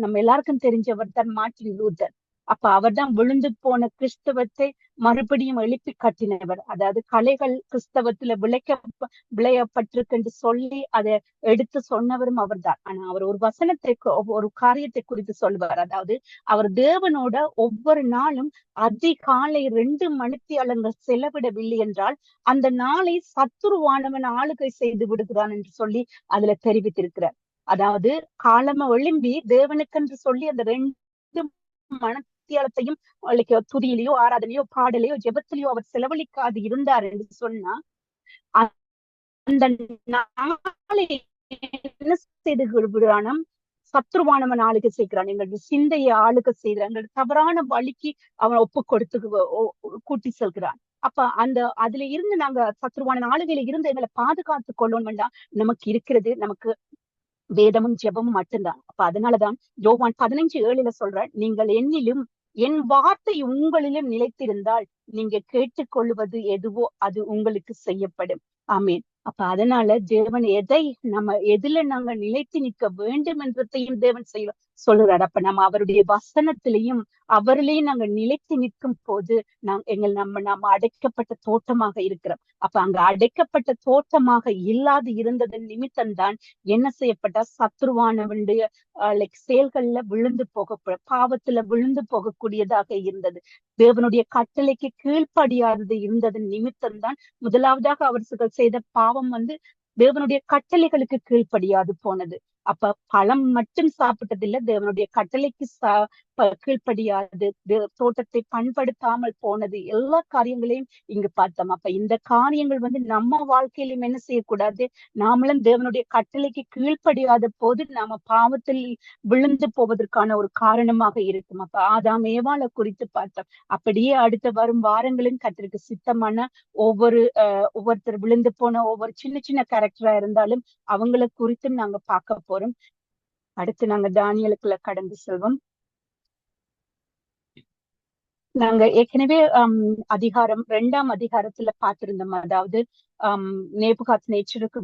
நம்ம எல்லாருக்கும் தெரிஞ்சவர் தான் மார்ட்டின் லூதர். அப்ப அவர்தான் விழுந்து போன கிறிஸ்தவத்தை மறுபடியும் எழுப்பி கட்டினவர். அதாவது கலைகள் கிறிஸ்தவத்துல விளையப்பட்டிருக்கு என்று சொல்லி அதை எடுத்து சொன்னவரும் அவர்தான். ஆனா அவர் ஒரு வசனத்தை ஒரு காரியத்தை குறித்து சொல்லுவார். அதாவது அவர் தேவனோட ஒவ்வொரு நாளும் அதிகாலை 2 மணித்தியாலங்கள் செலவிடவில்லை என்றால் அந்த நாளை சத்துருவானவன் ஆளுகை செய்து விடுகிறான் என்று சொல்லி அதுல தெரிவித்திருக்கிறார். அதாவது காலமா எழும்பி தேவனுக்கென்று சொல்லி அந்த 2 மனத்தியாலத்தையும் துதியிலையோ ஆராதனையோ பாடலையோ ஜெபத்திலேயோ அவர் செலவழிக்காது இருந்தார் என்று சொன்னா அந்த நாளை என்ன செய்து விடுறான், சத்ருவானவன் ஆளுகை செய்கிறான். எங்களுடைய சிந்தையை ஆளுகை செய்கிறான். எங்களுடைய தவறான வழிக்கு அவன் ஒப்பு கொடுத்து கூட்டி செல்கிறான். அப்ப அதுல இருந்து நாங்க சத்ருவான ஆளுகையில இருந்து எங்களை பாதுகாத்து கொள்ளணும்னா நமக்கு இருக்கிறது நமக்கு வேதமும் ஜெபமும் மட்டும்தான். அப்ப அதனாலதான் யோவான் 15:7 சொல்ற, நீங்கள் என்னிலும் என் வார்த்தை உங்களிலும் நிலைத்திருந்தால் நீங்க கேட்டுக்கொள்வது எதுவோ அது உங்களுக்கு செய்யப்படும். ஆமீன். அப்ப அதனால தேவன் எதுல நாங்க நிலைத்து நிற்க வேண்டும் என்றதையும் தேவன் சொல்லுறாரு. அப்ப நம்ம அவருடைய வசனத்திலையும் அவரிலையும் நாங்க நிலைத்து நிற்கும் போது நம்ம அடைக்கப்பட்ட தோட்டமாக இருக்கிறோம். அப்ப அங்க அடைக்கப்பட்ட தோட்டமாக இல்லாது இருந்ததன் நிமித்தம் தான் என்ன செய்யப்பட்ட சத்ருவானவனுடைய செயல்கள்ல விழுந்து பாவத்துல விழுந்து போகக்கூடியதாக இருந்தது. தேவனுடைய கட்டளைக்கு கீழ்ப்படியாதது இருந்ததன் நிமித்தம் தான் முதலாவதாக அவர்கள் செய்த பாவம் தேவனுடைய கட்டளைகளுக்கு கீழ்ப்படியாது போனது. அப்ப பழம் மட்டும் சாப்பிட்டதில்லை, தேவனுடைய கட்டளைக்கு கீழ்ப்படியாது தோட்டத்தை பண்படுத்தாமல் போனது. எல்லா காரியங்களையும் இங்கு பார்த்தோம். அப்ப இந்த காரியங்கள் நம்ம வாழ்க்கையிலும் என்ன செய்யக்கூடாது, நாமளும் தேவனுடைய கட்டளைக்கு கீழ்ப்படியாத போது நாம பாவத்தில் விழுந்து போவதற்கான ஒரு காரணமாக இருக்கும். அப்ப ஆதாம் ஏவாளை குறித்து பார்த்தோம். அப்படியே அடுத்த வரும் வாரங்களும் கர்த்தருக்கு சித்தமான ஒவ்வொருத்தர் விழுந்து போன ஒவ்வொரு சின்ன சின்ன கேரக்டரா இருந்தாலும் அவங்களை குறித்தும் நாங்க பார்க்க போறோம். அடுத்து நாங்க தானியலுக்குள்ள கடந்து செல்வோம். நாங்க ஏற்கனவே 2ஆம் அதிகாரத்துல பார்த்திருந்தோம். அதாவது நேபுகாத்நேச்சருக்கு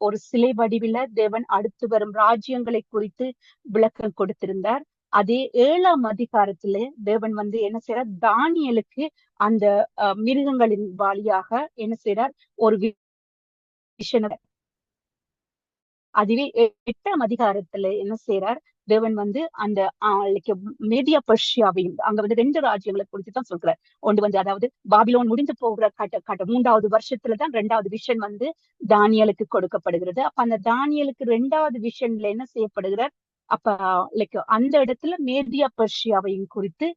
ஒரு சிலை வடிவில தேவன் அடுத்து வரும் ராஜ்யங்களை குறித்து விளக்கம் கொடுத்திருந்தார். அதே 7ஆம் அதிகாரத்துல தேவன் என்ன செய்யறார், தானியலுக்கு அந்த மிருகங்களின் வழியாக என்ன செய்யறார், ஒரு விஷயம். அதுவே 8ஆம் அதிகாரத்துல என்ன செய்யறார், தேவன் அந்த மேதியா பர்ஷியாவையும் அங்க 2 ராஜ்யங்களை குறித்து தான் சொல்றார். ஒன்று அதாவது பாபிலோன் முடிந்து போகிற 3வது வருஷத்துலதான் 2வது விஷன் தானியலுக்கு கொடுக்கப்படுகிறது. அப்ப அந்த தானியலுக்கு 2வது விஷன்ல என்ன செய்யப்படுகிறார், அப்ப அந்த இடத்துல மேதியா பர்ஷியாவையும் குறித்து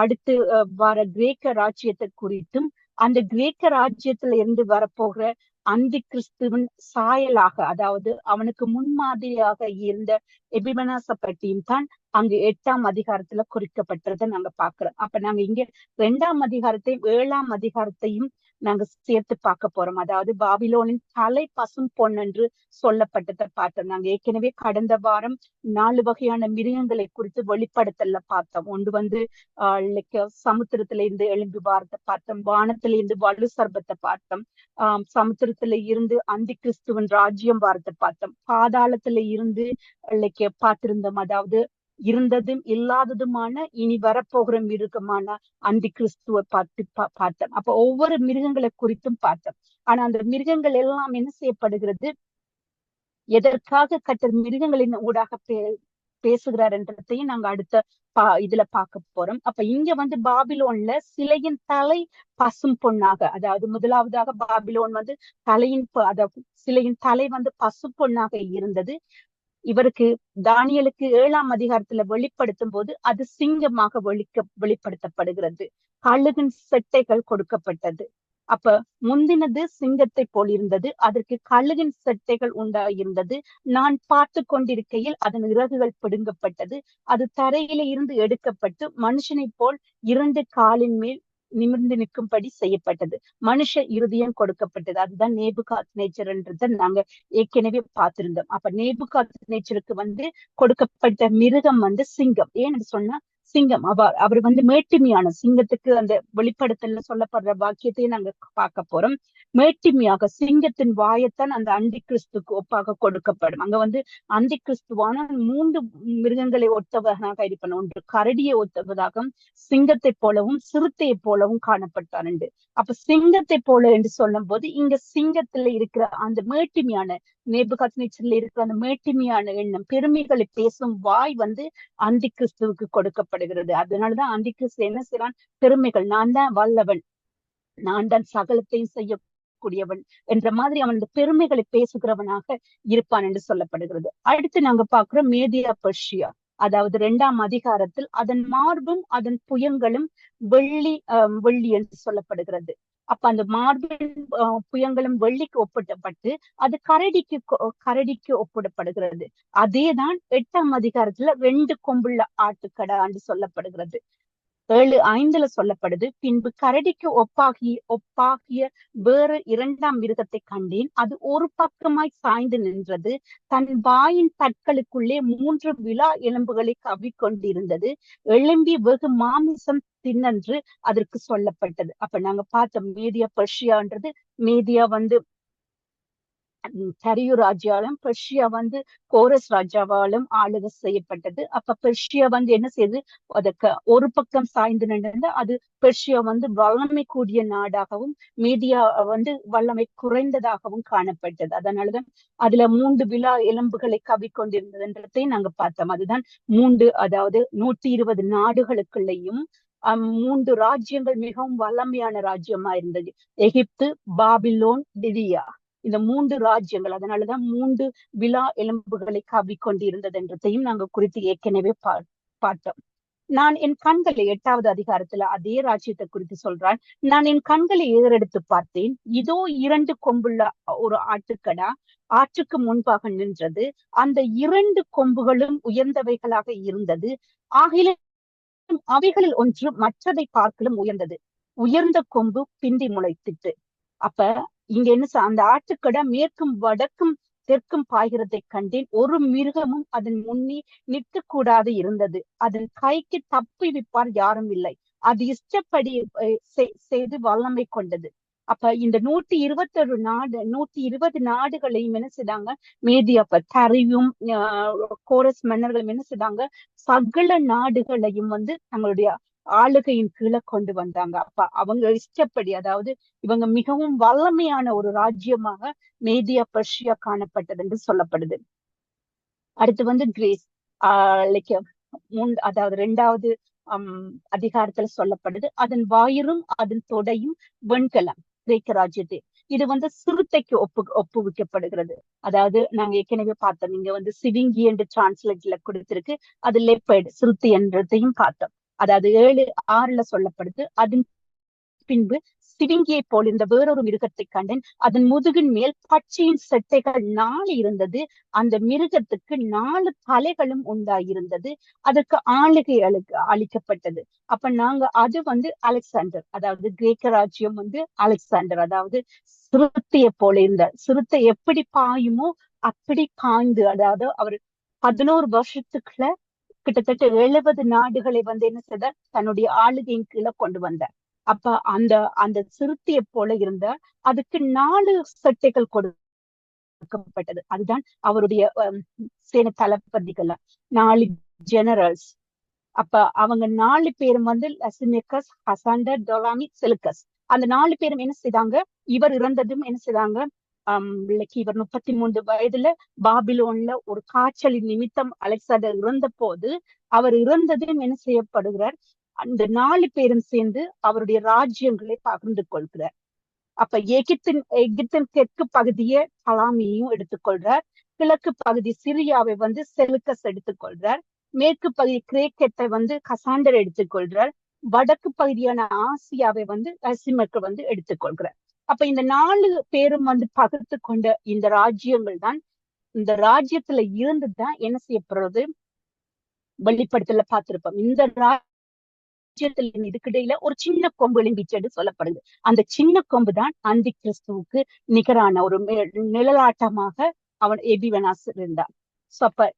அடுத்து வர கிரேக்க ராஜ்யத்தை குறித்தும் அந்த கிரேக்க ராஜ்யத்துல இருந்து வரப்போகிற அந்தி கிறிஸ்துவின் சாயலாக, அதாவது அவனுக்கு முன்மாதிரியாக இருந்த எபிமனாச பற்றியும் தான் அங்கு 8ஆம் அதிகாரத்துல குறிக்கப்பட்டதை நாங்க பாக்குறோம். அப்ப நாங்க இங்க 2ஆம் அதிகாரத்தையும் 7ஆம் அதிகாரத்தையும் நாங்க சேர்த்து பார்க்க போறோம். அதாவது பாபிலோனின் தலை பசும் பொன் என்று சொல்லப்பட்டதை பார்த்தோம். நாங்க ஏற்கனவே கடந்த வாரம் 4 வகையான மிருகங்களை குறித்து வெளிப்படுத்தல பார்த்தோம். ஒன்று சமுத்திரத்துல இருந்து எழும்பி வாரத்தை பார்த்தோம், வானத்தில இருந்து வலு சர்பத்தை பார்த்தோம், சமுத்திரத்துல இருந்து அந்தி கிறிஸ்துவன் ராஜ்யம் வாரத்தை பார்த்தோம், பாதாளத்துல இருந்து பார்த்திருந்தோம். அதாவது இருந்ததும் இல்லாததுமான இனி வரப்போகிற மிருகமான அந்தி கிறிஸ்துவ பார்த்தோம். அப்ப ஒவ்வொரு மிருகங்களை குறித்தும் பார்த்தோம். ஆனா அந்த மிருகங்கள் எல்லாம் என்ன செய்யப்படுகிறது, எதற்காக கர்த்தர் மிருகங்களின் ஊடாக பேசுகிறார் என்றதையும் நாங்க அடுத்த இதுல பார்க்க போறோம். அப்ப இங்க பாபிலோன்ல சிலையின் தலை பசும் பொன்னாக, அதாவது முதலாவதாக பாபிலோன் அதாவது சிலையின் தலை பசு பொன்னாக இருந்தது. இவருக்கு தானியலுக்கு 7ஆம் அதிகாரத்துல வெளிப்படுத்தும் போது அது சிங்கமாக வெளிப்படுத்தப்படுகிறது. கழுகின் செட்டைகள் கொடுக்கப்பட்டது. அப்ப முந்தினது சிங்கத்தை போல் இருந்தது, அதற்கு கழுகின் செட்டைகள் உண்டாயிருந்தது. நான் பார்த்து கொண்டிருக்கையில் அதன் இறகுகள் பிடுங்கப்பட்டது. அது தரையில இருந்து எடுக்கப்பட்டு மனுஷனை போல் 2 காலின் மேல் நிமிர்ந்து நிற்கும்படி செய்யப்பட்டது. மனுஷ இருதயம் கொடுக்கப்பட்டது. அதுதான் நேபுகாத்நேச்சர் என்றதை நாங்க ஏற்கனவே பார்த்திருந்தோம். அப்ப நேபுகாத்நேச்சருக்கு கொடுக்கப்பட்ட மிருகம் சிங்கம். ஏன்னு சொன்னா சிங்கம் அவர் வந்து மேட்டிமையான சிங்கத்துக்கு அந்த வெளிப்படுத்தல சொல்லப்படுற வாக்கியத்தையும் நாங்க பார்க்க போறோம். மேட்டிமையாக சிங்கத்தின் வாயத்தான் அந்த அந்தி கிறிஸ்துக்கு ஒப்பாக கொடுக்கப்படும். அங்க வந்து அந்தி கிறிஸ்துவான 3 மிருகங்களை ஒத்தவனாக இருப்பான். ஒன்று கரடியை ஒத்தவதாகவும் சிங்கத்தை போலவும் சிறுத்தையை போலவும் காணப்பட்டான் என்று. அப்ப சிங்கத்தை போல என்று சொல்லும் போது இங்க சிங்கத்துல இருக்கிற அந்த மேட்டிமையான நேபுகாத்நேச்சர்ல இருக்கிற அந்த மேட்டிமையான எண்ணம், பெருமைகளை பேசும் வாய் வந்து அந்தி கிறிஸ்துவுக்கு கொடுக்கப்படுகிறது. அதனாலதான் அந்தி கிறிஸ்து என்ன செய்யறான்? பெருமைகள், நான் தான் வல்லவன், நான் தான் சகலத்தையும் செய்யக்கூடியவன் என்ற மாதிரி அவன் இந்த பெருமைகளை பேசுகிறவனாக இருப்பான் என்று சொல்லப்படுகிறது. அடுத்து நாங்க பாக்குறோம் மேதியா பெர்ஷியா, அதாவது 2ஆம் அதிகாரத்தில் அதன் மார்பும் அதன் புயங்களும் வெள்ளி என்று சொல்லப்படுகிறது. அப்ப அந்த மார்பின் புயங்களும் வெள்ளிக்கு ஒப்பிடப்பட்டு அது கரடிக்கு ஒப்பிடப்படுகிறது. அதேதான் 8ஆம் அதிகாரத்துல 2 கொம்புள்ள ஆட்டுக்கடா என்று சொல்லப்படுகிறது. 7:5 சொல்லப்படுது, பின்பு கரடிக்கு ஒப்பாகிய வேறு 2ஆம் மிருகத்தை கண்டேன். அது ஒரு பக்கமாய் சாய்ந்து நின்றது. தன் வாயின் பற்களுக்குள்ளே 3 விலா எலும்புகளை கவ்விக்கொண்டிருந்தது. எழும்பி வெகு மாமிசம் தின்னென்று அதற்கு சொல்லப்பட்டது. அப்ப நாங்க பார்த்தோம் மேதியா பெர்ஷியான்றது, மேதியா வந்து தரியு ராஜ்யாலும் பெர்ஷியா வந்து கோரஸ் ராஜாவாலும் ஆளுகை செய்யப்பட்டது. அப்ப பெர்ஷியா வந்து என்ன செய்யுது? அதுக்கு ஒரு பக்கம் சாய்ந்து நின்று அது பெர்ஷியா வந்து வல்லமை கூடிய நாடாகவும் மீடியா வந்து வல்லமை குறைந்ததாகவும் காணப்பட்டது. அதனாலதான் அதுல 3 விலா எலும்புகளை கவ்விக்கொண்டிருந்ததுன்றதையும் நாங்க பார்த்தோம். அதுதான் 3, அதாவது 120 நாடுகளுக்குள்ளேயும் 3 ராஜ்யங்கள் மிகவும் வல்லமையான ராஜ்யமா இருந்தது. எகிப்து, பாபிலோன், லிடியா, இந்த 3 ராஜ்யங்கள். அதனாலதான் 3 விலா எலும்புகளை கவ்விக்கொண்டிருந்தது என்றதையும் நாங்க குறித்து ஏற்கனவே பார்த்தோம். நான் என் கண்களை 8ஆவது அதிகாரத்துல அதே ராஜ்யத்தை குறித்து சொல்றான். நான் என் கண்களை ஏறெடுத்து பார்த்தேன், இதோ 2 கொம்புள்ள ஒரு ஆட்டுக்கடா ஆற்றுக்கு முன்பாக நின்றது. அந்த 2 கொம்புகளும் உயர்ந்தவைகளாக இருந்தது. ஆகிலும் அவைகளில் ஒன்று மற்றதை பார்க்கலும் உயர்ந்தது. உயர்ந்த கொம்பு பிந்தி முளைத்திட்டு. அப்ப இங்க என்ன, அந்த ஆட்டுக்கடா மேற்கும் வடக்கும் தெற்கும் பாய்கிறதை கண்டேன். ஒரு மிருகமும் அதன் முன்னே நிற்கக்கூடாது இருந்தது. அதன் கைக்கு தப்பி விப்பார் யாரும் இல்லை. அது இஷ்டப்படி செய்து வல்லமை கொண்டது. அப்ப இந்த 120 நாடுகளையும் என்ன செய்தாங்க? மேதியா தரியும் கோரஸ் மன்னர்களும் என்ன செய்தாங்க? சகல நாடுகளையும் வந்து தங்களுடைய ஆளுகையின் கீழே கொண்டு வந்தாங்க. அப்ப அவங்க இஷ்டப்படி, அதாவது இவங்க மிகவும் வல்லமையான ஒரு ராஜ்யமாக மேதியா பெர்ஷியா காணப்பட்டது என்று சொல்லப்படுது. அடுத்து வந்து கிரேஸ், அதாவது 2ஆவது அதிகாரத்துல சொல்லப்படுது, அதன் வாயிரும் அதன் தொடையும் வெண்கலம், கிரேக்க ராஜ்யத்தை. இது வந்து சிறுத்தைக்கு ஒப்புவிக்கப்படுகிறது. அதாவது நாங்க ஏற்கனவே பார்த்தோம், இங்க வந்து சிவிங்கி என்று டிரான்ஸ்லேட்ல கொடுத்திருக்கு, அது லெப்பர்ட், சிறுத்தை என்றதையும் பார்த்தோம். அதாவது 7:6 சொல்லப்படுது, அதன் பின்பு சிவிங்கியை போல் இந்த வேறொரு மிருகத்தை கண்டேன். அதன் முதுகின் மேல் பச்சையின் செட்டைகள் 4 இருந்தது. அந்த மிருகத்துக்கு 4 தலைகளும் உண்டாயிருந்தது. அதற்கு ஆளுகை அளிக்கப்பட்டது. அப்ப நாங்க அது வந்து அலெக்சாண்டர், அதாவது கிரேக்க ராஜ்யம் வந்து அலெக்சாண்டர், அதாவது சிறுத்தையை போல இருந்த, சிறுத்தை எப்படி பாயுமோ அப்படி பாய்ந்து, அதாவது அவர் 11 வருஷத்துக்குள்ள கிட்டத்தட்ட 70 நாடுகளை வந்து என்ன செய்தார்? தன்னுடைய ஆளுகையின் கீழே கொண்டு வந்தார். அப்ப அந்த சிறுத்தையை போல இருந்த அதுக்கு 4 சட்டைகள் கொடுக்கப்பட்டது. அதுதான் அவருடைய சேனை தளபதிகள், 4 ஜெனரல்ஸ். அப்ப அவங்க 4 பேரும் வந்து லசிமெக்கஸ், ஹசாண்டர், டொலாமி, செலுக்கஸ். அந்த 4 பேரும் என்ன செய்தாங்க? இவர் இறந்ததும் என்ன செய்தாங்க? இவர் 33 வயதுல பாபிலோன்ல ஒரு காய்ச்சலின் நிமித்தம் அலெக்சாண்டர் இறந்த போது, அவர் இறந்ததும் என்ன செய்யப்படுகிறார்? அந்த 4 பேரும் சேர்ந்து அவருடைய ராஜ்யங்களை பகிர்ந்து கொள்கிறார். அப்ப எகிப்தின் தெற்கு பகுதியை பலாமியையும் எடுத்துக்கொள்றார். கிழக்கு பகுதி சிரியாவை வந்து செலுக்கஸ் எடுத்துக்கொள்றார். மேற்கு பகுதி கிரேக்கத்தை வந்து கசாண்டர் எடுத்துக்கொள்றார். வடக்கு பகுதியான ஆசியாவை வந்து லசிமெக்கு வந்து எடுத்துக்கொள்கிறார். அப்ப இந்த 4 பேரும் வந்து பகிர்ந்து கொண்ட இந்த ராஜ்யங்கள் தான், இந்த ராஜ்யத்துல இருந்துதான் என்ன செய்யப்படுறது? வெளிப்படுத்தல பார்த்திருப்போம். இந்த ராஜ்யத்துல இதுக்கிடையில ஒரு சின்ன கொம்பு எழும்பிச்சென்று சொல்லப்படுது. அந்த சின்ன கொம்பு தான் அந்தி கிறிஸ்துவுக்கு நிகரான ஒரு நிழலாட்டமாக அவன் எபிவனாஸ் இருந்தான். அப்ப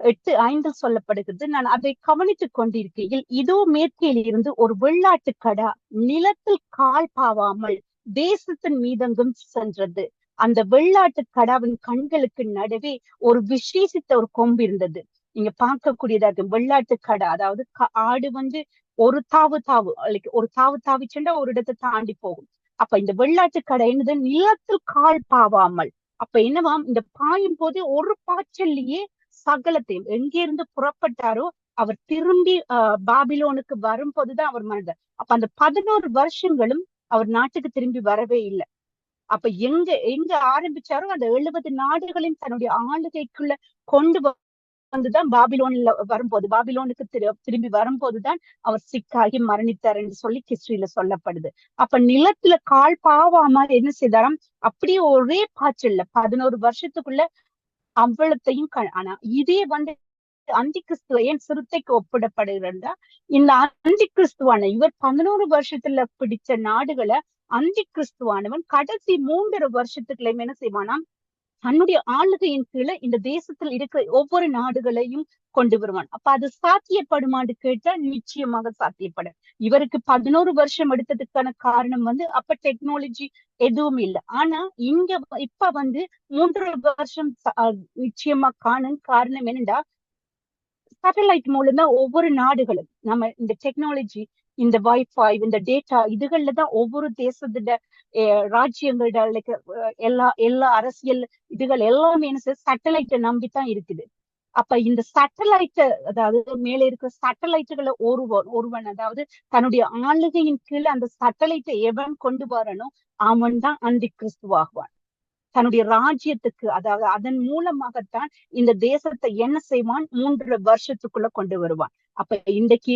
8:5 சொல்லப்படுகிறது. நான் அதை கவனித்துக் கொண்டிருக்கையில், இதோ மேற்கில் இருந்து ஒரு வெள்ளாட்டு கடா நிலத்தில் கால் பாவாமல் தேசத்தின் மீதெங்கும் சென்றது. அந்த வெள்ளாட்டு கடாவின் கண்களுக்கு நடுவே ஒரு விசேஷித்த ஒரு கொம்பு இருந்தது. நீங்க பார்க்கக்கூடியதா இருக்கு. வெள்ளாட்டு கடா, அதாவது ஆடு வந்து ஒரு தாவு ஒரு தாவு தாவிச்சுண்டா ஒரு இடத்தை தாண்டி போகும். அப்ப இந்த வெள்ளாட்டு கடை என்னது, நிலத்தில் கால் பாவாமல். அப்ப என்னவாம், இந்த பாயும் போது ஒரு பாய்ச்சல்லையே சகலத்தையும், எங்கே இருந்து புறப்பட்டாரோ அவர் திரும்பி பாபிலோனுக்கு வரும்போதுதான் அவர் மனிதர். அப்ப அந்த 11 வருஷங்களும் அவர் நாட்டுக்கு திரும்பி வரவே இல்லை. அப்ப எங்க எங்க ஆரம்பிச்சாரோ அந்த 70 நாடுகளையும் தன்னுடைய ஆளுகைக்குள்ள கொண்டு வந்துதான் பாபிலோனுக்கு திரும்பி வரும்போதுதான் அவர் சிக்காகி மரணித்தார் என்று சொல்லி ஹிஸ்டரியில சொல்லப்படுது. அப்ப நிலத்துல கால் பாவாம என்ன செய்தாராம், அப்படியே ஒரே பாய்ச்சல்ல 11 வருஷத்துக்குள்ள அவ்வளத்தையும் ஆனா இதே வந்து அந்தி கிறிஸ்துவ ஏன் சிறுத்தைக்கு ஒப்பிடப்படுகிறா, இந்த அந்தி கிறிஸ்துவான இவர் 11 வருஷத்துல பிடிச்ச நாடுகளை அந்தி கிறிஸ்துவானவன் கடைசி 3.5 வருஷத்துக்குள்ளயும் என்ன செய்வானாம், தன்னுடைய ஆளுகையின் கீழே இந்த தேசத்தில் இருக்கிற ஒவ்வொரு நாடுகளையும் கொண்டு வருவான். அப்ப அது சாத்தியப்படுமான்னு கேட்டா நிச்சயமாக சாத்தியப்படும். இவருக்கு 11 வருஷம் எடுத்ததுக்கான காரணம் வந்து அப்ப டெக்னாலஜி எதுவும் இல்லை. ஆனா இங்க இப்ப வந்து 3.5 வருஷம் நிச்சயமா காரணம் என்னண்டா, சேட்டலைட் மூலம் தான் ஒவ்வொரு நாடுகளும் நம்ம இந்த டெக்னாலஜி, இந்த வைஃபை, இந்த டேட்டா இதுகள்ல தான் ஒவ்வொரு தேசத்தோட ராஜ்யங்களோட எல்லா அரசியல் இதுகள் எல்லாமே சேட்டலைட்டை நம்பித்தான் இருக்குது. அப்ப இந்த சேட்டலைட்டை, அதாவது மேல இருக்கிற சேட்டலைட்டுகளை ஒருவன் அதாவது தன்னுடைய ஆளுகையின் கீழே அந்த சேட்டலைட்டை எவன் கொண்டு வரனோ அவன் தான் அந்தி கிறிஸ்துவாகுவான். தன்னுடைய ராஜ்யத்துக்கு, அதாவது அதன் மூலமாகத்தான் இந்த தேசத்தை என்ன செய்வான், 3.5 வருஷத்துக்குள்ள கொண்டு வருவான். அப்ப இன்றைக்கு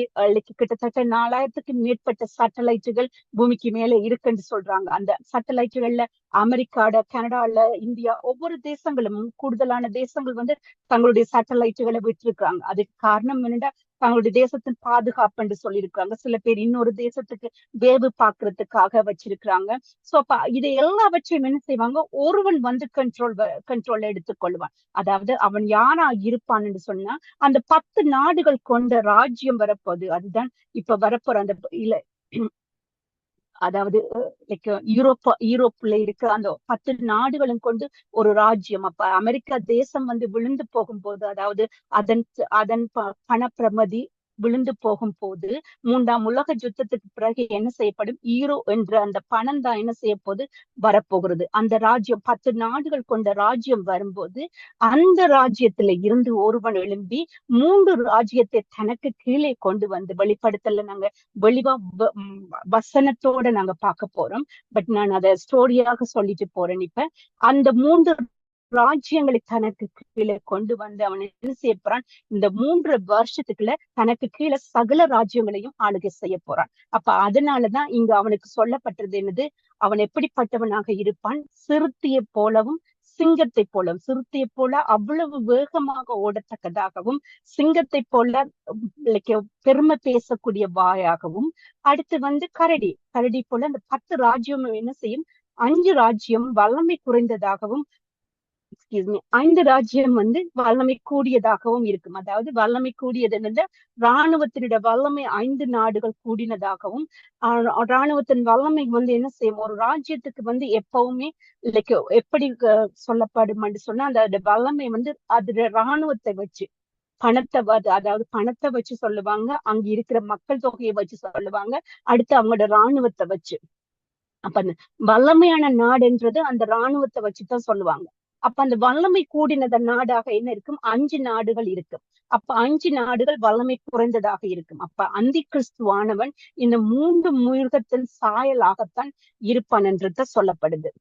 கிட்டத்தட்ட 4000க்கு மேற்பட்ட சேட்டலைட்டுகள் பூமிக்கு மேல இருக்குன்னு சொல்றாங்க. அந்த சேட்டலைட்டுகள்ல அமெரிக்காட, கனடால, இந்தியா ஒவ்வொரு தேசங்களும், கூடுதலான தேசங்கள் வந்து தங்களுடைய சேட்டலைட்டுகளை விட்டுருக்காங்க. அதுக்கு காரணம் என்னன்னா, தங்களுடைய தேசத்தின் பாதுகாப்பு என்று சொல்லியிருக்காங்க. சில பேர் இன்னொரு தேசத்துக்கு வேவு பாக்குறதுக்காக வச்சிருக்கிறாங்க. சோ அப்ப இதை எல்லாவற்றையும் என்ன செய்வாங்க, ஒருவன் வந்து கண்ட்ரோல் எடுத்துக்கொள்வான். அதாவது அவன் யாரா இருப்பான்னு சொன்னா, அந்த 10 நாடுகள் கொண்ட ராஜ்யம் வரப்போகுது. அதுதான் இப்ப வரப்போற அந்த அதாவது யூரோப்ல இருக்க அந்த 10 நாடுகளும் கொண்டு ஒரு ராஜ்யம். அப்ப அமெரிக்கா தேசம் வந்து விழுந்து போகும்போது, அதாவது அதன் பணப்பிரமதி விழுந்து போகும் போது, 3ஆம் உலக யுத்தத்துக்கு பிறகு என்ன செய்யப்படும், ஈரோ என்ற அந்த பணம் தான் என்ன செய்ய போது வரப்போகிறது. அந்த ராஜ்யம் 10 நாடுகள் கொண்ட ராஜ்யம் வரும்போது, அந்த ராஜ்யத்துல இருந்து ஒருவன் எழும்பி 3 ராஜ்யத்தை தனக்கு கீழே கொண்டு வந்து, வெளிப்படுத்தல நாங்க வெளிவா வசனத்தோட நாங்க பார்க்க போறோம். பட் நான் அதை ஸ்டோரியாக சொல்லிட்டு போறேன். இப்ப அந்த 3 ராஜ்யங்களை தனக்கு கீழே கொண்டு வந்து அவன் என்ன செய்ய போறான், இந்த 3 வருஷத்துக்குள்ள தனக்கு கீழே சகல ராஜ்யங்களையும் ஆளுகை செய்ய போறான். அப்ப அதனாலதான் இங்க அவனுக்கு சொல்லப்பட்டது என்னது, அவன் எப்படிப்பட்டவனாக இருப்பான், சிறுத்தையை போலவும் சிங்கத்தை போலவும். சிறுத்தையை போல அவ்வளவு வேகமாக ஓடத்தக்கதாகவும், சிங்கத்தை போல பெருமை பேசக்கூடிய வாயாகவும், அடுத்து வந்து கரடி போல அந்த 10 ராஜ்யம் என்ன செய்யும், 5 ராஜ்யம் வல்லமை குறைந்ததாகவும், 5 ராஜ்யம் வந்து வல்லமை கூடியதாகவும் இருக்கும். அதாவது வல்லமை கூடியது என்னன்னா, இராணுவத்தினுட வல்லமை 5 நாடுகள் கூடினதாகவும், இராணுவத்தின் வல்லமை வந்து என்ன செய்யும், ஒரு ராஜ்யத்துக்கு வந்து எப்பவுமே எப்படி சொல்லப்படும் சொன்னா, அந்த வல்லமை வந்து அது இராணுவத்தை வச்சு, அதாவது பணத்தை வச்சு சொல்லுவாங்க, அங்க இருக்கிற மக்கள் தொகையை வச்சு சொல்லுவாங்க, அடுத்து அவங்களோட இராணுவத்தை வச்சு. அப்ப அந்த வல்லமையான நாடுன்றது அந்த இராணுவத்தை வச்சுதான் சொல்லுவாங்க. அப்ப அந்த வல்லமை கூடினத நாடாக என்ன இருக்கும், 5 நாடுகள் இருக்கும். அப்ப 5 நாடுகள் வல்லமை குறைந்ததாக இருக்கும். அப்ப அந்தி கிறிஸ்துவானவன் இந்த 3 மிருகத்தின் சாயலாகத்தான் இருப்பான் என்றத சொல்லப்படுது.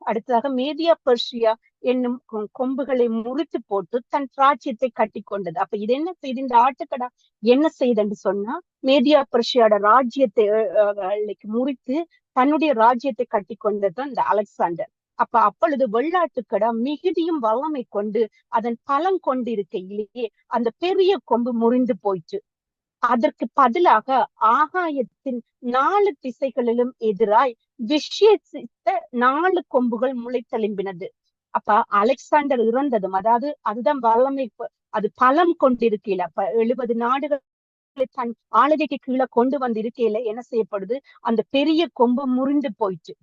அடுத்ததாக மேதியா பெர்ஷியா என்னும் கொம்புகளை முறித்து போட்டு தன் ராஜ்யத்தை கட்டி கொண்டது. அப்ப இது என்ன செய்து, இந்த ஆட்டுக்கடா என்ன செய்யுதுன்னு சொன்னா, மேதியா பெர்ஷியாவோட ராஜ்யத்தை முறித்து தன்னுடைய ராஜ்யத்தை கட்டி கொண்டதுதான் இந்த அலெக்சாண்டர். அப்பொழுது வெள்ளாட்டுக்கடா மிகுதியும் வல்லமை கொண்டு அதன் பலம் கொண்டிருக்கையிலேயே அந்த பெரிய கொம்பு முறிந்து போயிற்று. அதற்கு பதிலாக ஆகாயத்தின் 4 திசைகளிலும் எதிராய் விசேஷித்த 4 கொம்புகள் முளைத்தெழும்பினது. அப்ப அலெக்சாண்டர் இறந்ததும், அதாவது அதுதான் வல்லமை, அது பலம் கொண்டிருக்கையில, அப்ப 70 நாடுகளை தன் ஆளுகைக்கு கீழே கொண்டு வந்து இருக்கையில என்ன செய்யப்படுது, அந்த பெரிய கொம்பு முறிந்து போயிட்டு.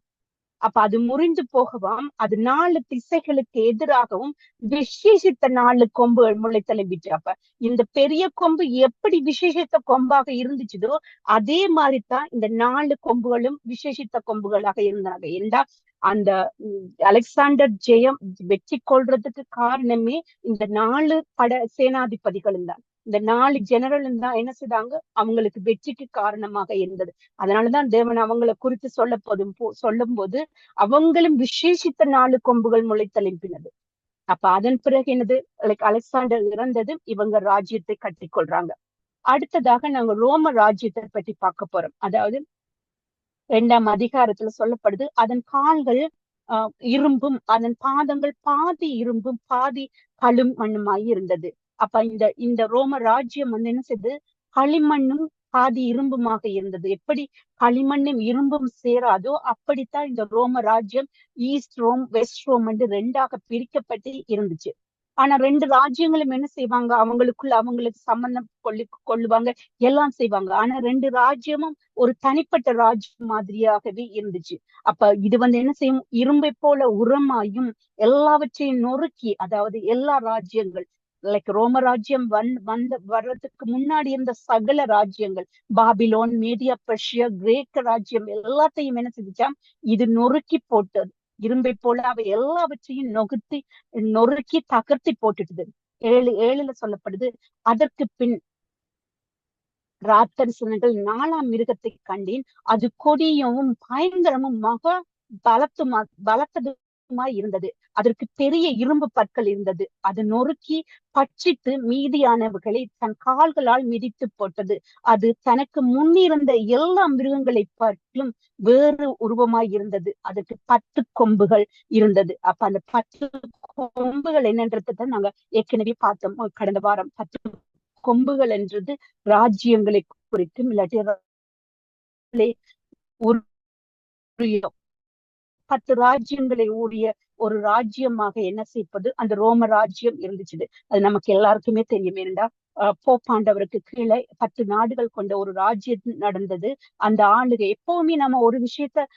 அப்ப அது முறிந்து போகவும், அது 4 திசைகளுக்கு எதிராகவும் விசேஷித்த 4 கொம்புகள் முளைத்தெழும்பிட்டு. அப்ப இந்த பெரிய கொம்பு எப்படி விசேஷித்த கொம்பாக இருந்துச்சுதோ அதே மாதிரிதான் இந்த 4 கொம்புகளும் விசேஷித்த கொம்புகளாக இருந்தாங்க. ஏண்டா அந்த அலெக்சாண்டர் ஜெயம் வெற்றி கொள்றதுக்கு காரணமே இந்த 4 சேனாதிபதிகளும் தான். இந்த 4 ஜெனரலும் தான் என்ன செய்தாங்க, அவங்களுக்கு வெற்றிக்கு காரணமாக இருந்தது. அதனாலதான் தேவன் அவங்களை குறித்து சொல்லும் போது அவங்களும் விசேஷித்த 4 கொம்புகள் முளைத்தெழும்பினது. அப்ப அதன் பிறகு என்னது, அலெக்சாண்டர் இறந்ததும் இவங்க ராஜ்யத்தை கட்டிக்கொள்றாங்க. அடுத்ததாக நாங்க ரோம ராஜ்யத்தை பற்றி பார்க்க போறோம். அதாவது 2ஆம் அதிகாரத்துல சொல்லப்படுது, அதன் கால்கள் இரும்பும் அதன் பாதங்கள் பாதி இரும்பும் பாதி களிமண்ணுமாய் இருந்தது. அப்ப இந்த ரோம ராஜ்யம் என்ன செய்து, களிமண்ணும் பாதி இரும்புமாக இருந்தது. எப்படி களிமண்ணும் இரும்பும் சேராதோ அப்படித்தான் இந்த ரோம ராஜ்யம் ஈஸ்ட் ரோம் வெஸ்ட் ரோம் என்று 2ஆக பிரிக்கப்பட்டு இருந்துச்சு. ஆனா 2 ராஜ்யங்களும் என்ன செய்வாங்க, அவங்களுக்கு சம்பந்தம் கொள்ளுவாங்க, எல்லாம் செய்வாங்க. ஆனா 2 ராஜ்யமும் ஒரு தனிப்பட்ட ராஜ்யம் மாதிரியாகவே இருந்துச்சு. அப்ப இது என்ன செய்யும், இரும்பை போல உரமாயும் எல்லாவற்றையும் நொறுக்கி, அதாவது எல்லா ராஜ்யங்கள் ரோம ராஜ்யம் வர்றதுக்கு முன்னாடி இருந்த சகல ராஜ்யங்கள், பாபிலோன், மேதியா, பெர்ஷியா, கிரேக்க ராஜ்யம் எல்லாத்தையும் என்ன செஞ்சுச்சா, இது நொறுக்கி போட்டது. இரும்பை போல அவை எல்லாவற்றையும் நொறுக்கி தகர்த்தி போட்டுட்டுது. 7:7 சொல்லப்படுது, அதற்கு பின் ராத்தரிசனங்கள் 4ஆம் மிருகத்தை கண்டேன், அது கொடியவும் பயங்கரமும் மகா பலத்ததுமாய் இருந்தது. அதற்கு பெரிய இரும்பு பற்கள் இருந்தது. அது நொறுக்கி பட்சித்து மீதியானவர்களை தன் கால்களால் மிதித்து போட்டது. அது தனக்கு முன்னிருந்த எல்லா மிருகங்களை பார்த்தும் வேறு உருவமாய் இருந்தது. அதற்கு 10 கொம்புகள் இருந்தது. அப்ப அந்த 10 கொம்புகள் என்னன்றதை நாங்க ஏற்கனவே பார்த்தோம் கடந்த வாரம். 10 கொம்புகள் என்றது ராஜ்யங்களை குறிக்கும், இல்லாட்டி 10 ராஜ்யங்களை உடைய ஒரு ராஜ்யமாக என்ன செய்வது அந்த ரோம ராஜ்யம் இருந்துச்சு. அது நமக்கு எல்லாருக்குமே தெரியும். ஏனென்றா போப்பாண்டவருக்கு கீழே 10 நாடுகள் கொண்ட ஒரு ராஜ்யம் நடந்தது. அந்த ஆளுகை எப்பவுமே நம்ம ஒரு விஷயத்த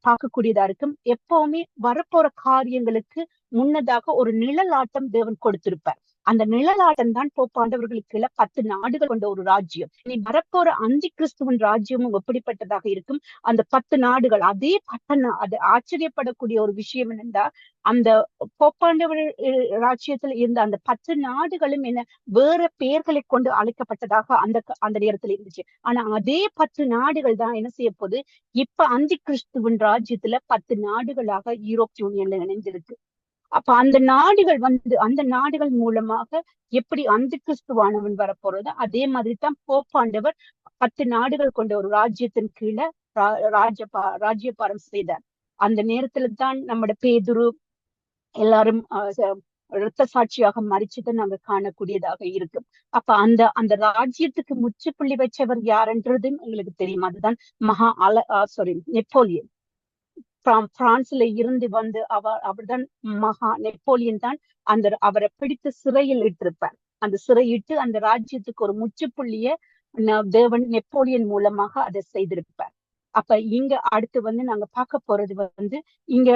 பார்க்கக்கூடியதா இருக்கும். எப்பவுமே வரப்போற காரியங்களுக்கு முன்னதாக ஒரு நிழலாட்டம் தேவன் கொடுத்திருப்பார். அந்த நிழலாட்டம் தான் போப்பாண்டவர்களுக்கு 10 நாடுகள் கொண்ட ஒரு ராஜ்யம். இனி வரப்போற அந்தி கிறிஸ்துவின் ராஜ்யமும் எப்படிப்பட்டதாக இருக்கும், அந்த 10 நாடுகள் அதே அது ஆச்சரியப்படக்கூடிய ஒரு விஷயம் என்னென்றா, அந்த போப்பாண்டவர் ராஜ்யத்துல இருந்த அந்த 10 நாடுகளும் என்ன வேற பெயர்களை கொண்டு அழைக்கப்பட்டதாக அந்த நேரத்துல இருந்துச்சு. ஆனா அதே 10 நாடுகள் தான் என்ன செய்ய போகுது, இப்ப அந்தி கிறிஸ்துவின் ராஜ்யத்துல 10 நாடுகளாக யூரோப் யூனியன்ல இணைந்திருக்கு. அப்ப அந்த நாடுகள் மூலமாக எப்படி அந்தி கிறிஸ்துவானவன் வரப்போறதோ அதே மாதிரிதான் போப்பாண்டவர் 10 நாடுகள் கொண்ட ஒரு ராஜ்யத்தின் கீழே ராஜ்யபாரம் செய்தார். அந்த நேரத்துல தான் நம்மட பேதுரு எல்லாரும் இரத்த சாட்சியாக மறிச்சதை நாங்க காணக்கூடியதாக இருக்கும். அப்ப அந்த ராஜ்யத்துக்கு முற்றுப்புள்ளி வச்சவர் யாருன்றதும் எங்களுக்கு தெரியும். அதுதான் நெப்போலியன். பிரான்ஸ்ல இருந்து வந்து அவர்தான் நெப்போலியன் தான் அவரை பிடித்து சிறையில் இட்டிருப்பார். அந்த சிறையிட்டு அந்த ராஜ்யத்துக்கு ஒரு முற்றுப்புள்ளிய தேவன் நெப்போலியன் மூலமாக அதை செய்திருப்பார். அப்ப இங்க அடுத்து நாங்க பார்க்க போறது இங்க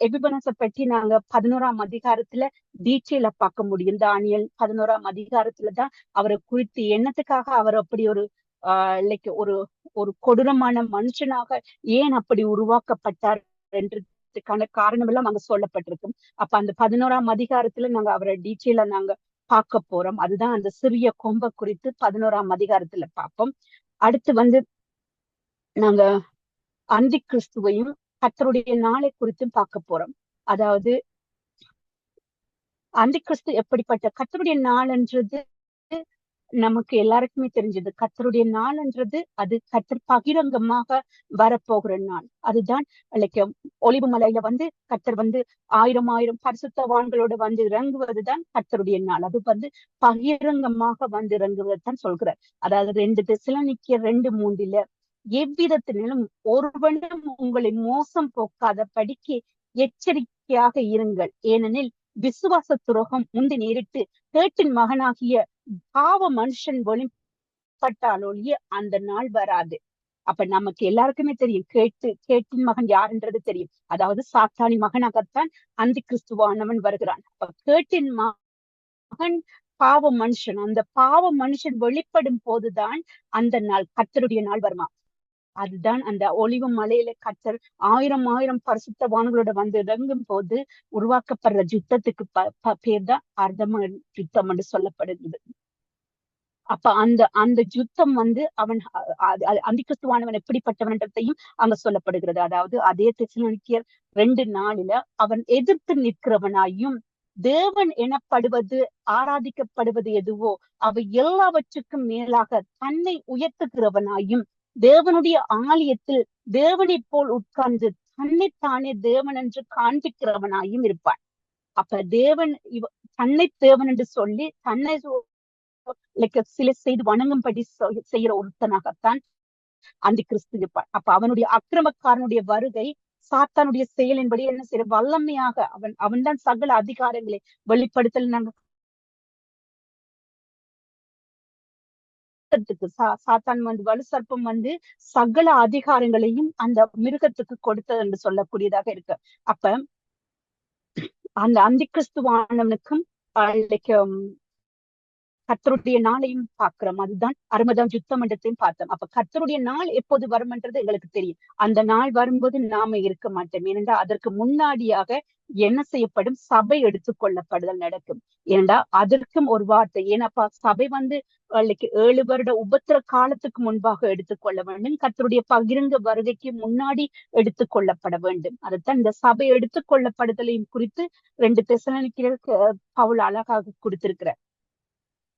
எபிபனஸை பற்றி நாங்க 11ஆம் அதிகாரத்துல டீட்டெயில பார்க்க முடியும். தானியேல் 11ஆம் அதிகாரத்துலதான் அவரை குறித்து என்னத்துக்காக அவர் அப்படி ஒரு ஒரு கொடூரமான மனுஷனாக ஏன் அப்படி உருவாக்கப்பட்டார் என்றதுக்கான காரணம் எல்லாம் அங்க சொல்லப்பட்டிருக்கும். அப்ப அந்த 11ஆம் அதிகாரத்துல நாங்க அவரை டீட்டெயிலா நாங்க பார்க்க போறோம். அதுதான் அந்த சிறிய கொம்பை குறித்து 11ஆம் அதிகாரத்துல பார்ப்போம். அடுத்து நாங்க அந்தி கிறிஸ்துவையும் கர்த்தருடைய நாளை குறித்தும் பார்க்க போறோம். அதாவது அந்தி கிறிஸ்து எப்படிப்பட்ட, கர்த்தருடைய நாள்ன்றது நமக்கு எல்லாருக்குமே தெரிஞ்சது. கர்த்தருடைய நாள்ன்றது அது கர்த்தர் பகிரங்கமாக வரப்போகிற நாள். அதுதான் ஒலிவு மலையில கர்த்தர் 1000 பரிசுத்தவான்களோட இறங்குவதுதான் கர்த்தருடைய நாள். அது பகிரங்கமாக இறங்குவதுதான் சொல்கிறார். அதாவது 2 தெசலோனிக்கேயர் 2:3 எவ்விதத்திலும் ஒருவனும் உங்களை மோசம் போக்காத படிக்க எச்சரிக்கையாக இருங்கள். ஏனெனில் விசுவாச துரோகம் முந்தி நேரிட்டு கேட்டின் மகனாகிய பாவ மனுஷன் வெளிப்பட்டாலொழிய அந்த நாள் வராது. அப்ப நமக்கு எல்லாருக்குமே தெரியும் கேட்டின் மகன் யாருன்றது தெரியும். அதாவது சாத்தானி மகனாகத்தான் அந்தி கிறிஸ்துவானவன் வருகிறான். அப்ப கேட்டின் மகன் பாவ மனுஷன். அந்த பாவ மனுஷன் வெளிப்படும் போதுதான் அந்த நாள், கர்த்தருடைய நாள் வருமா. அதுதான் அந்த ஒலிவு மலையில கர்த்தர் ஆயிரம் பரிசுத்தவான்களோட வந்து இறங்கும் போது உருவாக்கப்படுற யுத்தத்துக்கு பேர் தான் அர்த்தம யுத்தம் என்று சொல்லப்படுகிறது. அப்ப அந்த யுத்தம் வந்து அவன் அந்திகிறிஸ்துவானவன் எப்படிப்பட்டவன்றதையும் அங்க சொல்லப்படுகிறது. அதாவது அதே தெசலோனிக்கேயர் 2:4 அவன் எதிர்த்து நிற்கிறவனாயும் தேவன் எனப்படுவது ஆராதிக்கப்படுவது எதுவோ அவை எல்லாவற்றுக்கும் மேலாக தன்னை உயர்த்துகிறவனாயும் தேவனுடைய ஆலயத்தில் தேவனை போல் உட்கார்ந்து தன்னைத்தானே தேவன் என்று காண்பிக்கிறவனாயும் இருப்பான். அப்ப தேவன் தன்னை தேவன் என்று சொல்லி தன்னை சிலை செய்து வணங்கும்படி செய்யற ஒருத்தனாகத்தான் அந்த கிறிஸ்து இருப்பான். அப்ப அவனுடைய அக்கிரமக்காரனுடைய வருகை சாத்தானுடைய செயலின்படி என்ன செய்ய வல்லமையாக அவன் தான் சகல அதிகாரங்களை வெளிப்படுத்தல். நாங்க சாத்தான் வந்து வலு சர்ப்பம் வந்து சகல அதிகாரங்களையும் அந்த மிருகத்துக்கு கொடுத்தது என்று சொல்லக்கூடியதாக இருக்கு. அப்ப அந்த அந்தி கிறிஸ்துவானவனுக்கும் கர்த்தருடைய நாளையும் பார்க்கிறோம். அதுதான் அருமதாம் யுத்த மண்டத்தையும் பார்த்தோம். அப்ப கர்த்தருடைய நாள் எப்போது வரும்ன்றது எங்களுக்கு தெரியும். அந்த நாள் வரும்போது நாம இருக்க மாட்டோம். ஏனென்றால் அதற்கு முன்னாடியாக என்ன செய்யப்படும், சபை எடுத்துக்கொள்ளப்படுதல் நடக்கும். ஏனென்றா அதற்கும் ஒரு வார்த்தை, ஏன்னாப்பா சபை வந்து 7 வருட உபத்திர காலத்துக்கு முன்பாக எடுத்துக்கொள்ள வேண்டும். கர்த்தருடைய பகிரங்க வருகைக்கு முன்னாடி எடுத்துக்கொள்ளப்பட வேண்டும். அதுதான் இந்த சபை எடுத்துக்கொள்ளப்படுதலையும் குறித்து 2 தெசலோனிக்கேயருக்கு பவுல் அழகாக கொடுத்திருக்கிறார்.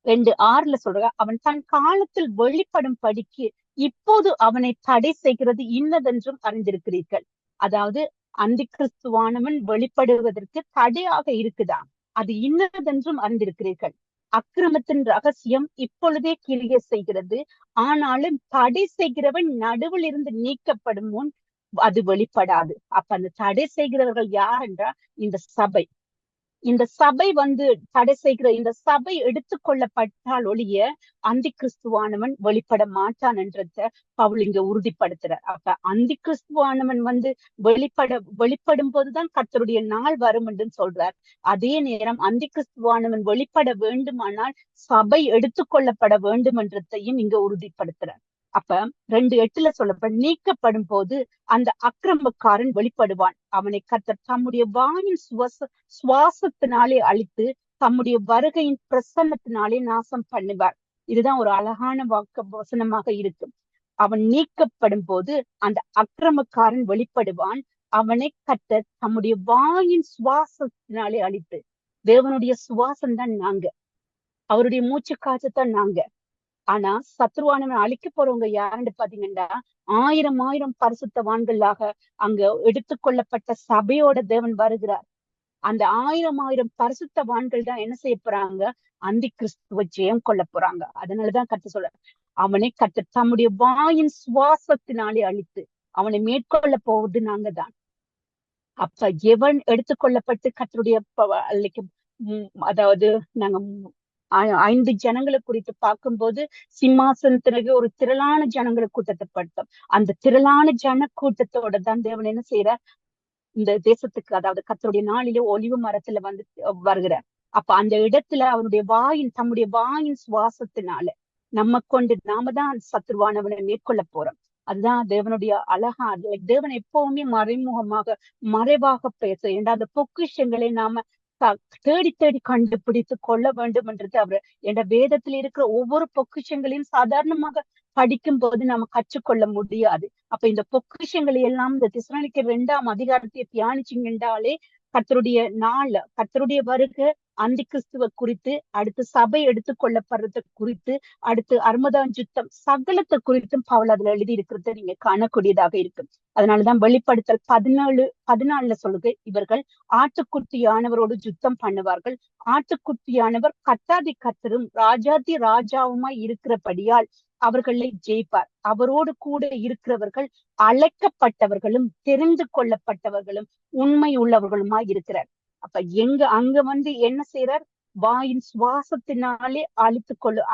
2:6 சொல்ற, அவன் தன் காலத்தில் வெளிப்படும் படிக்கு இப்போது அவனை தடை செய்கிறது இன்னதென்றும் அறிந்திருக்கிறீர்கள். அதாவது அந்தி கிறிஸ்துவானவன் வெளிப்படுவதற்கு தடையாக இருக்குதா, அது இன்னதென்றும் அறிந்திருக்கிறீர்கள். அக்கிரமத்தின் ரகசியம் இப்பொழுதே கிளிய செய்கிறது, ஆனாலும் தடை செய்கிறவன் நடுவில் இருந்து நீக்கப்படும் முன் அது வெளிப்படாது. அப்ப அந்த தடை செய்கிறவர்கள் யார் என்றால் இந்த சபை. இந்த சபை வந்து தடை செய்கிற இந்த சபை எடுத்துக்கொள்ளப்பட்டால் ஒழிய அந்தி கிறிஸ்துவானவன் வெளிப்பட மாட்டான் என்றத பவுல் இங்க உறுதிப்படுத்துறார். அப்ப அந்தி கிறிஸ்துவானவன் வந்து வெளிப்படும் போதுதான் கர்த்தருடைய நாள் வரும் என்று சொல்றார். அதே நேரம் அந்தி கிறிஸ்துவானவன் வெளிப்பட வேண்டுமானால் சபை எடுத்துக்கொள்ளப்பட வேண்டும் என்றதையும் இங்க உறுதிப்படுத்துறார். அப்ப 2:8 சொல்லப்பட, நீக்கப்படும் போது அந்த அக்கிரமக்காரன் வெளிப்படுவான். அவனை கர்த்தர் தம்முடைய வாயின் சுவாசத்தினாலே அழித்து தம்முடைய வருகையின் பிரசன்னத்தினாலே நாசம் பண்ணுவார். இதுதான் ஒரு அழகான வசனமாக இருக்கு. அவன் நீக்கப்படும் போது அந்த அக்கிரமக்காரன் வெளிப்படுவான். அவனை கர்த்தர் தம்முடைய வாயின் சுவாசத்தினாலே அழித்து, தேவனுடைய சுவாசம் தான் நாங்க, அவருடைய மூச்சு காற்றுத்தான் நாங்க. ஆனா சத்ருவானவன் அழிக்க போறவங்க யாருன்னு பாத்தீங்கன்னா 1000 பரிசுத்தவான்களாக அங்க எடுத்துக்கொள்ளப்பட்ட சபையோட தேவன் வருகிறார். அந்த 1000 பரிசுத்தவான்கள் தான் என்ன செய்ய போறாங்க, அந்தி கிறிஸ்துவ ஜெயம் கொள்ள போறாங்க. அதனாலதான் கர்த்தர் சொல்ற, அவனை கர்த்தர் தம்முடைய வாயின் சுவாசத்தினாலே அழித்து அவனை மேற்கொள்ள போவது நாங்க தான். அப்ப எவன் எடுத்துக்கொள்ளப்பட்டு கர்த்தருடைய அதாவது நாங்க 5 ஜனங்களை குறித்து பார்க்கும்போது சிம்மாசனத்திற்கு ஒரு திரளான ஜனங்களை கூட்டத்தை படுத்தோம். அந்த திரளான ஜன கூட்டத்தோட தான் தேவன் என்ன செய்யறார், இந்த தேசத்துக்கு, அதாவது கர்த்தருடைய நாளிலே ஒலிவு மரத்துல வந்து வருகிறார். அப்ப அந்த இடத்துல அவனுடைய தம்முடைய வாயின் சுவாசத்தினால நம்ம கொண்டு நாம தான் சத்துருவானவனை மேற்கொள்ள போறோம். அதுதான் தேவனுடைய அழகா. தேவன் எப்பவுமே மறைவாக பேச, ஏன்னா அந்த பொக்கிஷங்களை நாம தேடி கண்டுபிடித்து கொள்ள வேண்டும் என்றது அவர். என்ற வேதத்தில் இருக்கிற ஒவ்வொரு பொக்கிஷங்களையும் சாதாரணமாக படிக்கும் போது நாம கற்றுக்கொள்ள முடியாது. அப்ப இந்த பொக்கிஷங்களை எல்லாம் இந்த தெசலோனிக்கேயர் 2ஆம் அதிகாரத்தை தியானிச்சிங்கன்றாலே கர்த்தருடைய நாள், கர்த்தருடைய வருகை அந்தி கிறிஸ்துவ குறித்து, அடுத்து சபை எடுத்துக் கொள்ளப்படுறது குறித்து, அடுத்து அர்மதான் யுத்தம் சகலத்தை குறித்தும் பவுல் அதுல எழுதி இருக்கிறத நீங்க காணக்கூடியதாக இருக்கு. அதனாலதான் வெளிப்படுத்தல் 14 சொல்லுது, இவர்கள் ஆட்டுக்குட்டியானவரோடு யுத்தம் பண்ணுவார்கள். ஆட்டுக்குட்டியானவர் கர்த்தாதி கர்த்தரும் ராஜாதி ராஜாவுமாய் இருக்கிறபடியால் அவர்களை ஜெயிப்பார். அவரோடு கூட இருக்கிறவர்கள் அழைக்கப்பட்டவர்களும் தெரிந்து கொள்ளப்பட்டவர்களும் உண்மை உள்ளவர்களுமாய் இருக்கிறார். அப்ப அங்க என்ன செய்யறார்? வாயின் சுவாசத்தினாலே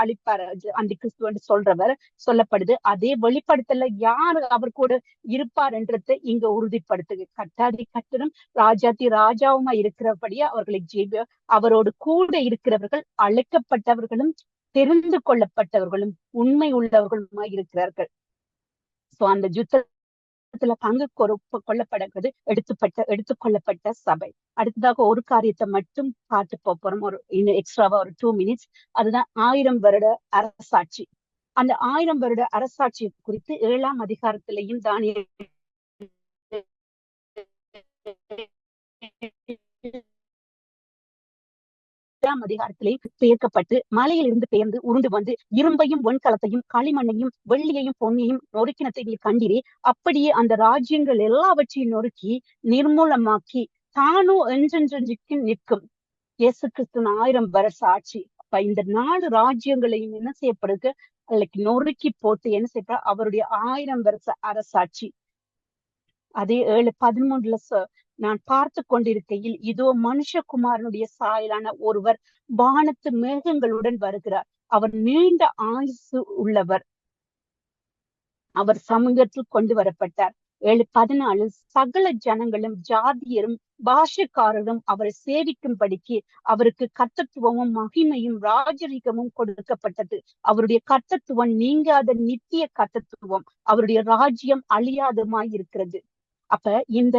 அழிப்பார் அந்த கிறிஸ்துவ சொல்றவர் சொல்லப்படுது. அதே வெளிப்படுத்தல யாரு அவர் கூட இருப்பார் என்றதை இங்க உறுதிப்படுத்துது. கர்த்தாதி கர்த்தரும் ராஜாதி ராஜாவுமா இருக்கிறபடியா அவர்களை ஜெயிப்பார். அவரோடு கூட இருக்கிறவர்கள் அழைக்கப்பட்டவர்களும் தெரிந்து கொள்ளப்பட்டவர்களும் உண்மை உள்ளவர்களுமாய் இருக்கிறார்கள். சோ அந்த யுத்தத்துல பங்கு கொள்ளப்படுகிறது எடுத்துக்கொள்ளப்பட்ட சபை. அடுத்ததாக ஒரு காரியத்தை மட்டும் பார்த்து போறோம், ஒரு எக்ஸ்ட்ராவா ஒரு 2 minutes. அதுதான் 1000 வருட அரசாட்சி. அந்த 1000 வருட அரசாட்சி குறித்து 7ஆம் அதிகாரத்திலையும் தானியேல் அதிகாரத்திலே பெயர்க்கப்பட்டு மலையில் இருந்து பெயர்ந்து உருண்டு வந்து இரும்பையும் வெண்கலத்தையும் களிமண்ணையும் வெள்ளியையும் பொன்னையும் நொறுக்கினத்தை கண்டிரே, அப்படியே அந்த ராஜ்யங்கள் எல்லாவற்றையும் நொறுக்கி நிர்மூலமாக்கி தானோ என்றென்றைக்கு நிற்கும் இயேசு கிறிஸ்துவின் 1000 வருஷ ஆட்சி. அப்ப இந்த 4 ராஜ்யங்களையும் என்ன செய்யப்படுது? நொறுக்கி போட்டு என்ன செய்யப்பட அவருடைய 1000 வருஷ அரசாட்சி. அதே 7:13 நான் பார்த்து கொண்டிருக்கையில் இதோ மனுஷகுமாரனுடைய சாயலான ஒருவர் வானத்து மேகங்களுடன் வருகிறார். அவர் நீண்ட ஆயுசு உள்ளவர். அவர் சமூகத்தில் கொண்டு வரப்பட்டார். 7:14 சகல ஜனங்களும் ஜாதியரும் பாஷக்காரரும் அவரை சேவிக்கும்படிக்கு அவருக்கு கர்த்தத்துவமும் மகிமையும் ராஜரிகமும் கொடுக்கப்பட்டது. அவருடைய கர்த்தத்துவம் நீங்காத நித்திய கர்த்தத்துவம், அவருடைய ராஜ்யம் அழியாதமாய் இருக்கிறது. அப்ப இந்த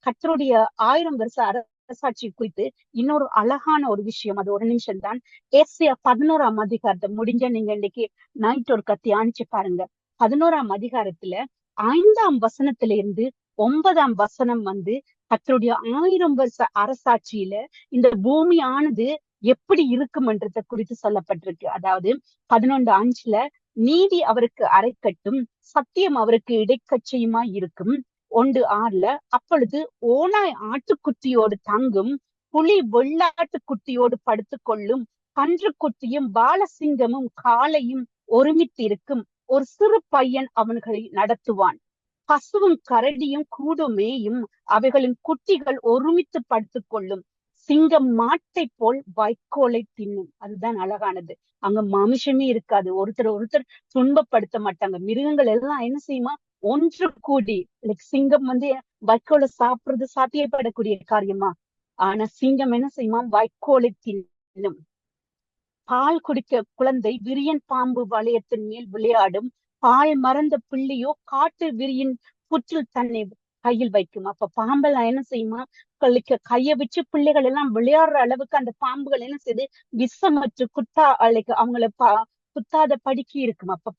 கர்த்தருடைய 1000 வருஷ அரசாட்சி குறித்து இன்னொரு அழகான ஒரு விஷயம், அது ஒரு நிமிஷம் தான். ஏசாயா 11ஆம் அதிகாரத்தை முடிஞ்ச நீங்க இன்னைக்கு நைட் ஒரு தியானிச்சு பாருங்க. 11ஆம் அதிகாரத்துல 5ஆம் வசனத்திலிருந்து 9ஆம் வசனம் கர்த்தருடைய 1000 வருஷ அரசாட்சியில இந்த பூமியானது எப்படி இருக்கும்ன்றத குறித்து சொல்லப்பட்டிருக்கு. அதாவது 11:5 நீதி அவருக்கு அரைக்கட்டும், சத்தியம் அவருக்கு இடைக்கச்சையுமா இருக்கும். 1:6 அப்பொழுது ஓனாய் ஆட்டுக்குட்டியோடு தங்கும், புலி வெள்ளாட்டு குட்டியோடு படுத்துக்கொள்ளும், கன்றுக்குட்டியும் பாலசிங்கமும் காளையும் ஒருமித்து இருக்கும், ஒரு சிறு பையன் அவன்களை நடத்துவான். பசுவும் கரடியும் கூடுமேயும், அவைகளின் குட்டிகள் ஒருமித்து படுத்துக்கொள்ளும். சிங்கம் மாட்டை போல் வைக்கோலை தின்னும். அதுதான் அழகானது. அங்க மனுஷமே இருக்காது, ஒருத்தர் துன்பப்படுத்த மாட்டாங்க. மிருகங்கள் எல்லாம் என்ன செய்யுமா? ஒன்று கூடி சிங்கம் வைக்கோலை சாப்பிடுறது சாத்தியப்படக்கூடிய காரியமா? ஆனா சிங்கம் என்ன செய்யுமா? வைக்கோலை தின்னும். பால் குடிக்க குழந்தை விரியன் பாம்பு வளையத்தின் மேல் விளையாடும், பால் மறந்த பிள்ளையோ காட்டு விரியின் புற்றில் தன்னை கையில் வைக்கும். அப்ப பாம்பெல்லாம் என்ன செய்யுமா? கைய வச்சு பிள்ளைகள் எல்லாம் விளையாடுற அளவுக்கு அந்த பாம்புகள் என்ன செய்யுது? விஷமற்று அவங்கள குத்தாத படிக்கி இருக்கும். அப்ப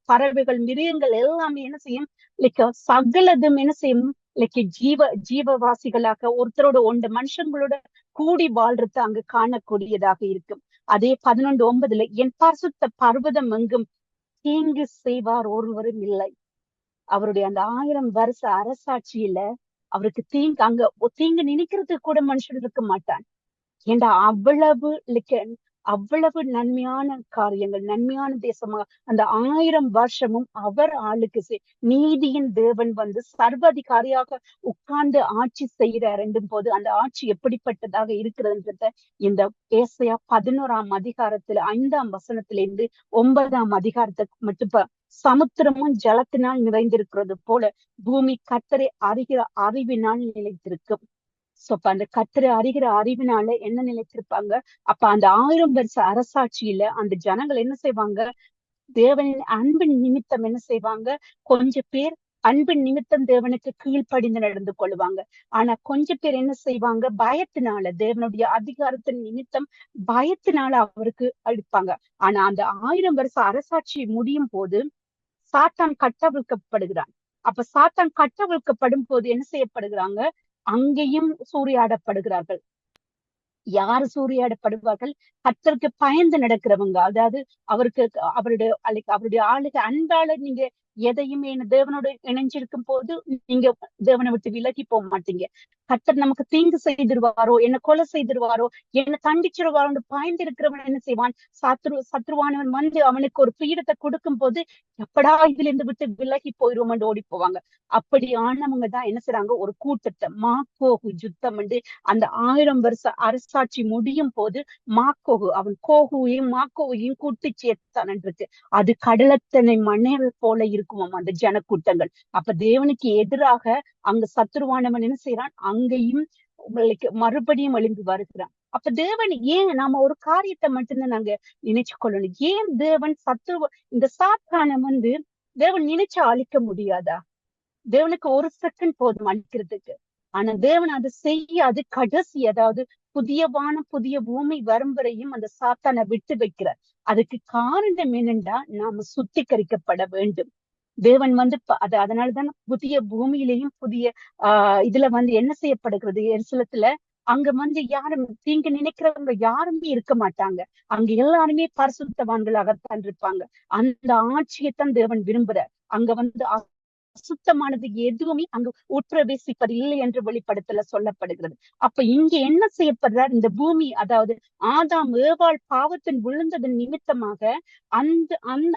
பறவைகள் மிருகங்கள் எல்லாமே என்ன செய்யும்? சகலதும் என்ன செய்யும்? ஜீவவாசிகளாக ஒருத்தரோட மனுஷங்களோட கூடி வாழ்றது அங்கு காணக்கூடியதாக இருக்கும். அதே 11:9 என் பரிசுத்த பர்வதம் எங்கும் தீங்கு செய்வார் ஒருவரும் இல்லை. அவருடைய அந்த 1000 வருஷ அரசாட்சியில அவருக்கு தீங்கு நினைக்கிறதுக்கு கூட மனுஷன் இருக்க மாட்டான். ஏண்டா அவ்வளவு நன்மையான காரியங்கள், நன்மையான தேசமா அந்த 1000 வருஷமும் அவர் ஆளுக்கு நீதியின் தேவன் சர்வாதிகாரியாக உட்கார்ந்து ஆட்சி செய்கிறார் என்றும் போது அந்த ஆட்சி எப்படிப்பட்டதாக இருக்கிறதுன்றத இந்த ஏசாயா 11ஆம் அதிகாரத்துல 5ஆம் வசனத்திலிருந்து 9ஆம் அதிகாரத்துக்கு மட்டும் சமுத்திரமும் ஜலத்தினால் நிறைந்திருக்கிறது போல பூமி கர்த்தரை அறிகிற அறிவினால் நிலைத்திருக்கும். சோ அப்ப அந்த கர்த்தரை அறிகிற அறிவினால என்ன நிலைத்திருப்பாங்க? அப்ப அந்த 1000 வருஷ அரசாட்சியில அந்த ஜனங்கள் என்ன செய்வாங்க? தேவனின் அன்பின் நிமித்தம் என்ன செய்வாங்க? கொஞ்சம் பேர் அன்பின் நிமித்தம் தேவனுக்கு கீழ்ப்படிந்து நடந்து கொள்வாங்க. ஆனா கொஞ்சம் பேர் என்ன செய்வாங்க? பயத்தினால, தேவனுடைய அதிகாரத்தின் நிமித்தம் பயத்தினால அவருக்கு அடிப்பாங்க. ஆனா அந்த 1000 வருஷ அரசாட்சி முடியும் போது சாத்தான் கட்டவிழ்க்கப்படுகிறான். அப்ப சாத்தான் கட்டவிழ்க்கப்படும் போது என்ன செய்யப்படுகிறாங்க? அங்கேயும் சூறையாடப்படுகிறார்கள். யாரு சூறையாடப்படுவார்கள்? கர்த்தருக்கு பயந்து நடக்கிறவங்க. அதாவது அவருக்கு அவருடைய ஆளுகை அன்பால நீங்க எதையுமே தேவனோட இணைஞ்சிருக்கும் போது நீங்க தேவனை விட்டு விலகி போக மாட்டீங்க. கர்த்தர் நமக்கு தீங்கு செய்திருவாரோ, என்ன கொலை செய்திருவாரோ, என்ன தண்டிச்சிருவாரோன்னு பயந்து இருக்கிறவன் என்ன செய்வான்? சத்ருவானவன் வந்து அவனுக்கு ஒரு பீடத்தை கொடுக்கும் போது எப்படா இதுல இருந்து விட்டு விலகி போயிருவோம் ஓடி போவாங்க. அப்படியானவங்க தான் என்ன செய்றாங்க? ஒரு கூட்டத்தை மாக்கோகு யுத்தம் அந்த 1000 வருஷ அரசாட்சி முடியும் போது அவன் மாக்கோகையும் கூட்டி சேர்த்தான் இருக்கு. அது கடலத்தனை மணல் போல இருக்குமாம் அந்த ஜனக்கூட்டங்கள். அப்ப தேவனுக்கு எதிராக அங்க சத்துருவானவன் என்ன செய்யறான்? அங்கேயும் மறுபடியும் எழும்பி வருகிறான். அப்ப தேவன் ஏன் நாம ஒரு காரியத்தை மட்டும்தான் நாங்க நினைச்சு கொள்ளணும். ஏன் தேவன் இந்த சாத்தான தேவன் நினைச்சு அழிக்க முடியாதா? தேவனுக்கு ஒரு செகண்ட் போதும் அழிக்கிறதுக்கு. ஆனா தேவன் அதை செய்யாது. கடைசி அதாவது புதிய வானம் புதிய பூமி வரும் வரையும் அந்த சாத்தானை விட்டு வைக்கிறார். அதுக்கு காரணம் என்னன்னா நாம சுத்திகரிக்கப்பட வேண்டும். தேவன் அதனாலதான் புதிய பூமியிலையும் புதிய இதுல என்ன செய்யப்படுகிறது? எருசலேத்துல அங்க யாரும் தீங்கு நினைக்கிறவங்க யாருமே இருக்க மாட்டாங்க. அங்க எல்லாருமே பரிசுத்தவான்களாகத்தான் இருப்பாங்க. அந்த ஆட்சியைத்தான் தேவன் விரும்புறார். அங்க அசுத்தமானது எதுவுமே அங்கு உட்பிரவேசிப்பது இல்லை என்று வெளிப்படுத்தல சொல்லப்படுகிறது. அப்ப இங்க என்ன செய்யப்படுறார்? இந்த பூமி அதாவது ஆதாம் ஏவாள் பாவத்தின் விழுந்ததன் நிமித்தமாக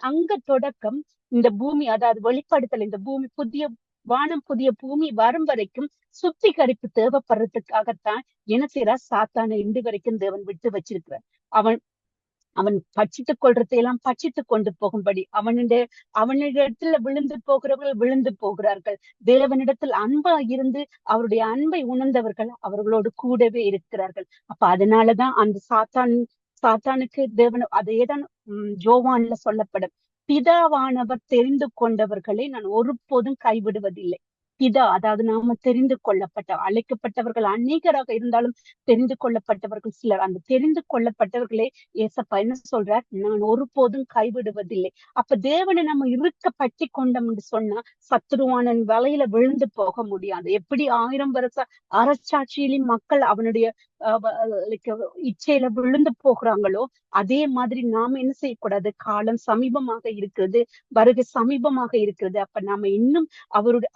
அங்க தொடக்கம் இந்த பூமி அதாவது வெளிப்படுத்தல் இந்த பூமி புதிய வானம் புதிய பூமி வரும் வரைக்கும் சுத்திகரிப்பு தேவைப்படுறதுக்காகத்தான் என்ன செய்யறார்? சாத்தானை இன்று வரைக்கும் தேவன் விட்டு வச்சிருக்கிறார். அவன் பட்சித்துக் கொள்றதையெல்லாம் பட்சித்துக் கொண்டு போகும்படி அவனிடத்துல விழுந்து போகிறவர்கள் விழுந்து போகிறார்கள். தேவனிடத்தில் அன்பா இருந்து அவருடைய அன்பை உணர்ந்தவர்கள் அவர்களோடு கூடவே இருக்கிறார்கள். அப்ப அதனாலதான் அந்த சாத்தானுக்கு தேவன் அதேதான் யோவான்ல சொல்லப்படும். பிதாவானவர் தெரிந்து கொண்டவர்களை நான் ஒருபோதும் கைவிடுவதில்லை. பிதா அதாவது நாம தெரிந்து அழைக்கப்பட்டவர்கள் அநேகராக இருந்தாலும் தெரிந்து கொள்ளப்பட்டவர்கள் சிலர். அந்த தெரிந்து கொள்ளப்பட்டவர்களே ஏசப்பா என்ன சொல்றார்? நான் ஒருபோதும் கைவிடுவதில்லை. அப்ப தேவனை நம்ம இருக்க பற்றி கொண்டோம் என்று சொன்னா சத்துருவானன் வலையில விழுந்து போக முடியாது. எப்படி 1000 வருஷ அரசாட்சியிலும் மக்கள் அவனுடைய இச்சையில விழுந்து போகிறாங்களோ அதே மாதிரி நாம என்ன செய்யக்கூடாது? காலம் சமீபமாக இருக்கிறது, வருகை சமீபமாக இருக்கிறது. அப்ப நாம இன்னும்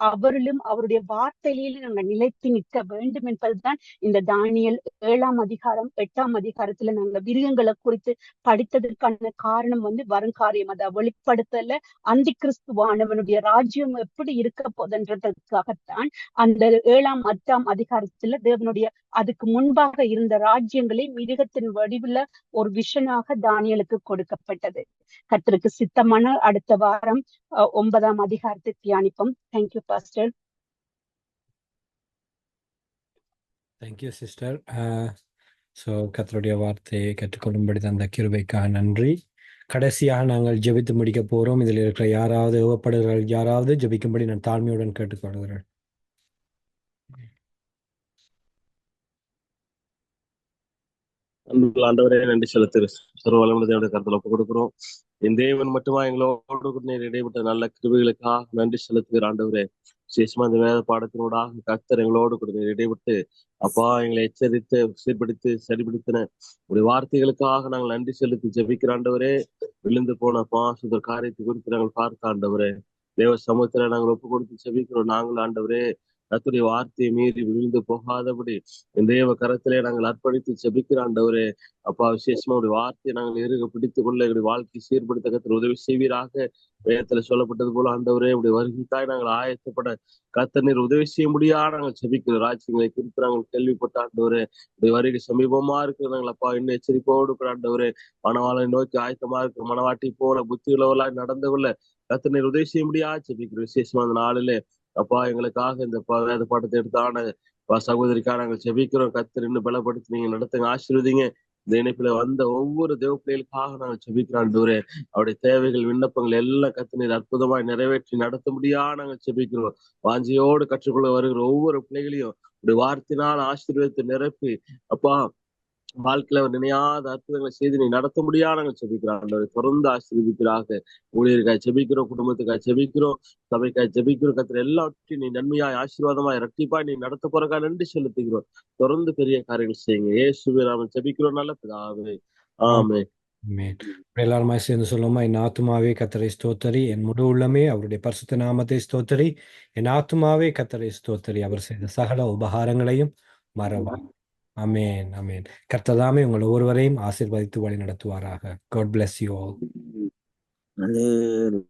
அவரிலும் அவருடைய வார்த்தையிலும் நாங்க நிலைத்து நிற்க வேண்டும் என்பதுதான் இந்த தானியேல் 7ஆம் அதிகாரம் 8ஆம் அதிகாரத்துல நாங்க மிருகங்களை குறித்து படித்ததற்கான காரணம் வருங்காரியம் அதை வெளிப்படுத்தல அந்தி கிறிஸ்துவானவனுடைய ராஜ்யம் எப்படி இருக்க போதுன்றதுக்காகத்தான் அந்த 7ஆம் 8ஆம் அதிகாரத்துல தேவனுடைய அதுக்கு முன்பாக இருந்த ராஜ்யங்களை மிருகத்தின் வடிவுல ஒரு விஷனாக தானியேலுக்கு கொடுக்கப்பட்டது. கர்த்தருக்கு சித்தமான அடுத்த வாரம் 9ஆம் அதிகாரத்தை தியானிப்போம். Thank you pastor. Thank you sister. So கர்த்தருடைய வார்த்தையை கற்றுக்கொள்ளும்படி தந்த கிருபைக்காக நன்றி. கடைசியாக நாங்கள் ஜெபித்து முடிக்க போறோம். இதில் இருக்கிற யாராவது ஏவப்படுகிறார்கள் யாராவது ஜெபிக்கும்படி நான் தாழ்மையுடன் கேட்டுக்கொள்கிறேன். ஆண்டவரே நன்றி செலுத்து. சர்வ வல்லமையுள்ள கருத்துல ஒப்பு கொடுக்கிறோம். என் தேவன் மட்டுமா எங்களோடு நீர் இடைப்பட்ட நல்ல கிருபைகளுக்காக நன்றி செலுத்துகிற ஆண்டவரே. விசேஷமா இந்த வேத பாடத்தினூடாக கர்த்தர் எங்களோடு கொடுத்து இடைப்பட்டு அப்பா எங்களை எச்சரித்து சீர்பிடித்து சரிபிடித்தன உடைய வார்த்தைகளுக்காக நாங்கள் நன்றி செலுத்தி ஜெபிக்கிற ஆண்டவரே. விழுந்து போன பாசுதர் காரியத்தை குறித்து நாங்கள் பார்த்த ஆண்டவரே. தேவ சமூகத்துல நாங்கள் ஒப்பு கொடுத்து ஜெபிக்கிறோம். நாங்கள் ஆண்டவரே கர்த்தருடைய வார்த்தையை மீறி விழுந்து போகாதபடி இந்த தேவ கரத்திலே நாங்கள் அர்ப்பணித்து ஜெபிக்கிற ஆண்டவரே. அப்பா விசேஷமா உடைய வார்த்தையை நாங்கள் இறுக பிடித்துக் கொள்ள எங்களுடைய வாழ்க்கையை சீர்படுத்த கர்த்தர் உதவி செய்வீராக. வேதத்துல சொல்லப்பட்டது போல ஆண்டவரே உடைய வருகைக்காய் நாங்கள் ஆயத்தப்பட கர்த்தர் நீர் உதவி செய்ய முடியாது நாங்கள் ஜெபிக்கிறோம். ராஜ்யங்களை குறித்து நாங்கள் கேள்விப்பட்ட ஆண்டவரே உடைய வருகை சமீபமா இருக்கிற நாங்கள் அப்பா இன்னும் எச்சரிப்போடு இருக்கிற ஆண்டவரே. மனவாளனை நோக்கி ஆயத்தமா இருக்கிற மனவாட்டி போல புத்தி உள்ளவர்களாய் நடந்து கொள்ள கர்த்தர் நீர் உதவி செய்ய முடியாது ஜெபிக்கிறோம். விசேஷமா அந்த நாளிலே அப்பா எங்களுக்காக இந்த வேத பாடத்தை எடுத்தான சகோதரிக்காக நாங்கள் ஜெபிக்கிறோம். கர்த்தர் இன்னும் பலப்படுத்தி நீங்க நடத்துங்க, ஆசீர்வதிங்க. இந்த இணைப்புல வந்த ஒவ்வொரு தேவ பிள்ளைகளுக்காக நாங்கள் ஜெபிக்கிறோம் ஆண்டவரே. அவருடைய தேவைகள் விண்ணப்பங்கள் எல்லாம் கர்த்தர் நீர் அற்புதமாய் நிறைவேற்றி நடத்த முடியாது நாங்கள் ஜெபிக்கிறோம். வாஞ்சியோடு கற்றுக்கொள்ள வருகிற ஒவ்வொரு பிள்ளைகளையும் உடைய வார்த்தையினால் ஆசீர்வதித்து நிரப்பி அப்பா வாழ்க்கையில அவர் நினையாத அற்புதங்களை செய்து நீ நடத்த முடியாத நாங்கள் ஜெபிக்கிறோம் ஆண்டவரே. தொடர்ந்து ஆசீர்வதிப்பீராக. ஊழியருக்காய் ஜெபிக்கிறோம், குடும்பத்துக்காய் ஜெபிக்கிறோம், சபைக்காய் ஜெபிக்கிறோம். கர்த்தர் எல்லாவற்றையும் நீ நன்மையாய் ஆசீர்வாதமாய் இரட்டிப்பாய் நீ நடத்த போறக்கா நன்றி செலுத்துகிறோம். தொடர்ந்து பெரிய காரியங்கள் செய்யுங்க. இயேசுவே நாம ஜெபிக்கிறோம் நல்ல பிதாவே. ஆமென். ஆமென். எல்லாருமாய் சேர்ந்து சொல்லுமா, என் ஆத்துமாவே கர்த்தரை ஸ்தோத்தரி, என் முழு உள்ளமே அவருடைய பரிசுத்த நாமத்தை ஸ்தோத்தரி, என் ஆத்துமாவே கர்த்தரை ஸ்தோத்தரி, அவர் செய்த சகல உபகாரங்களையும் மறவா. ஆமென், ஆமென். கர்த்தர் தாமே உங்கள் ஒவ்வொருவரையும் ஆசீர்வதித்து வழி நடத்துவாராக. God bless you all. Hallelujah.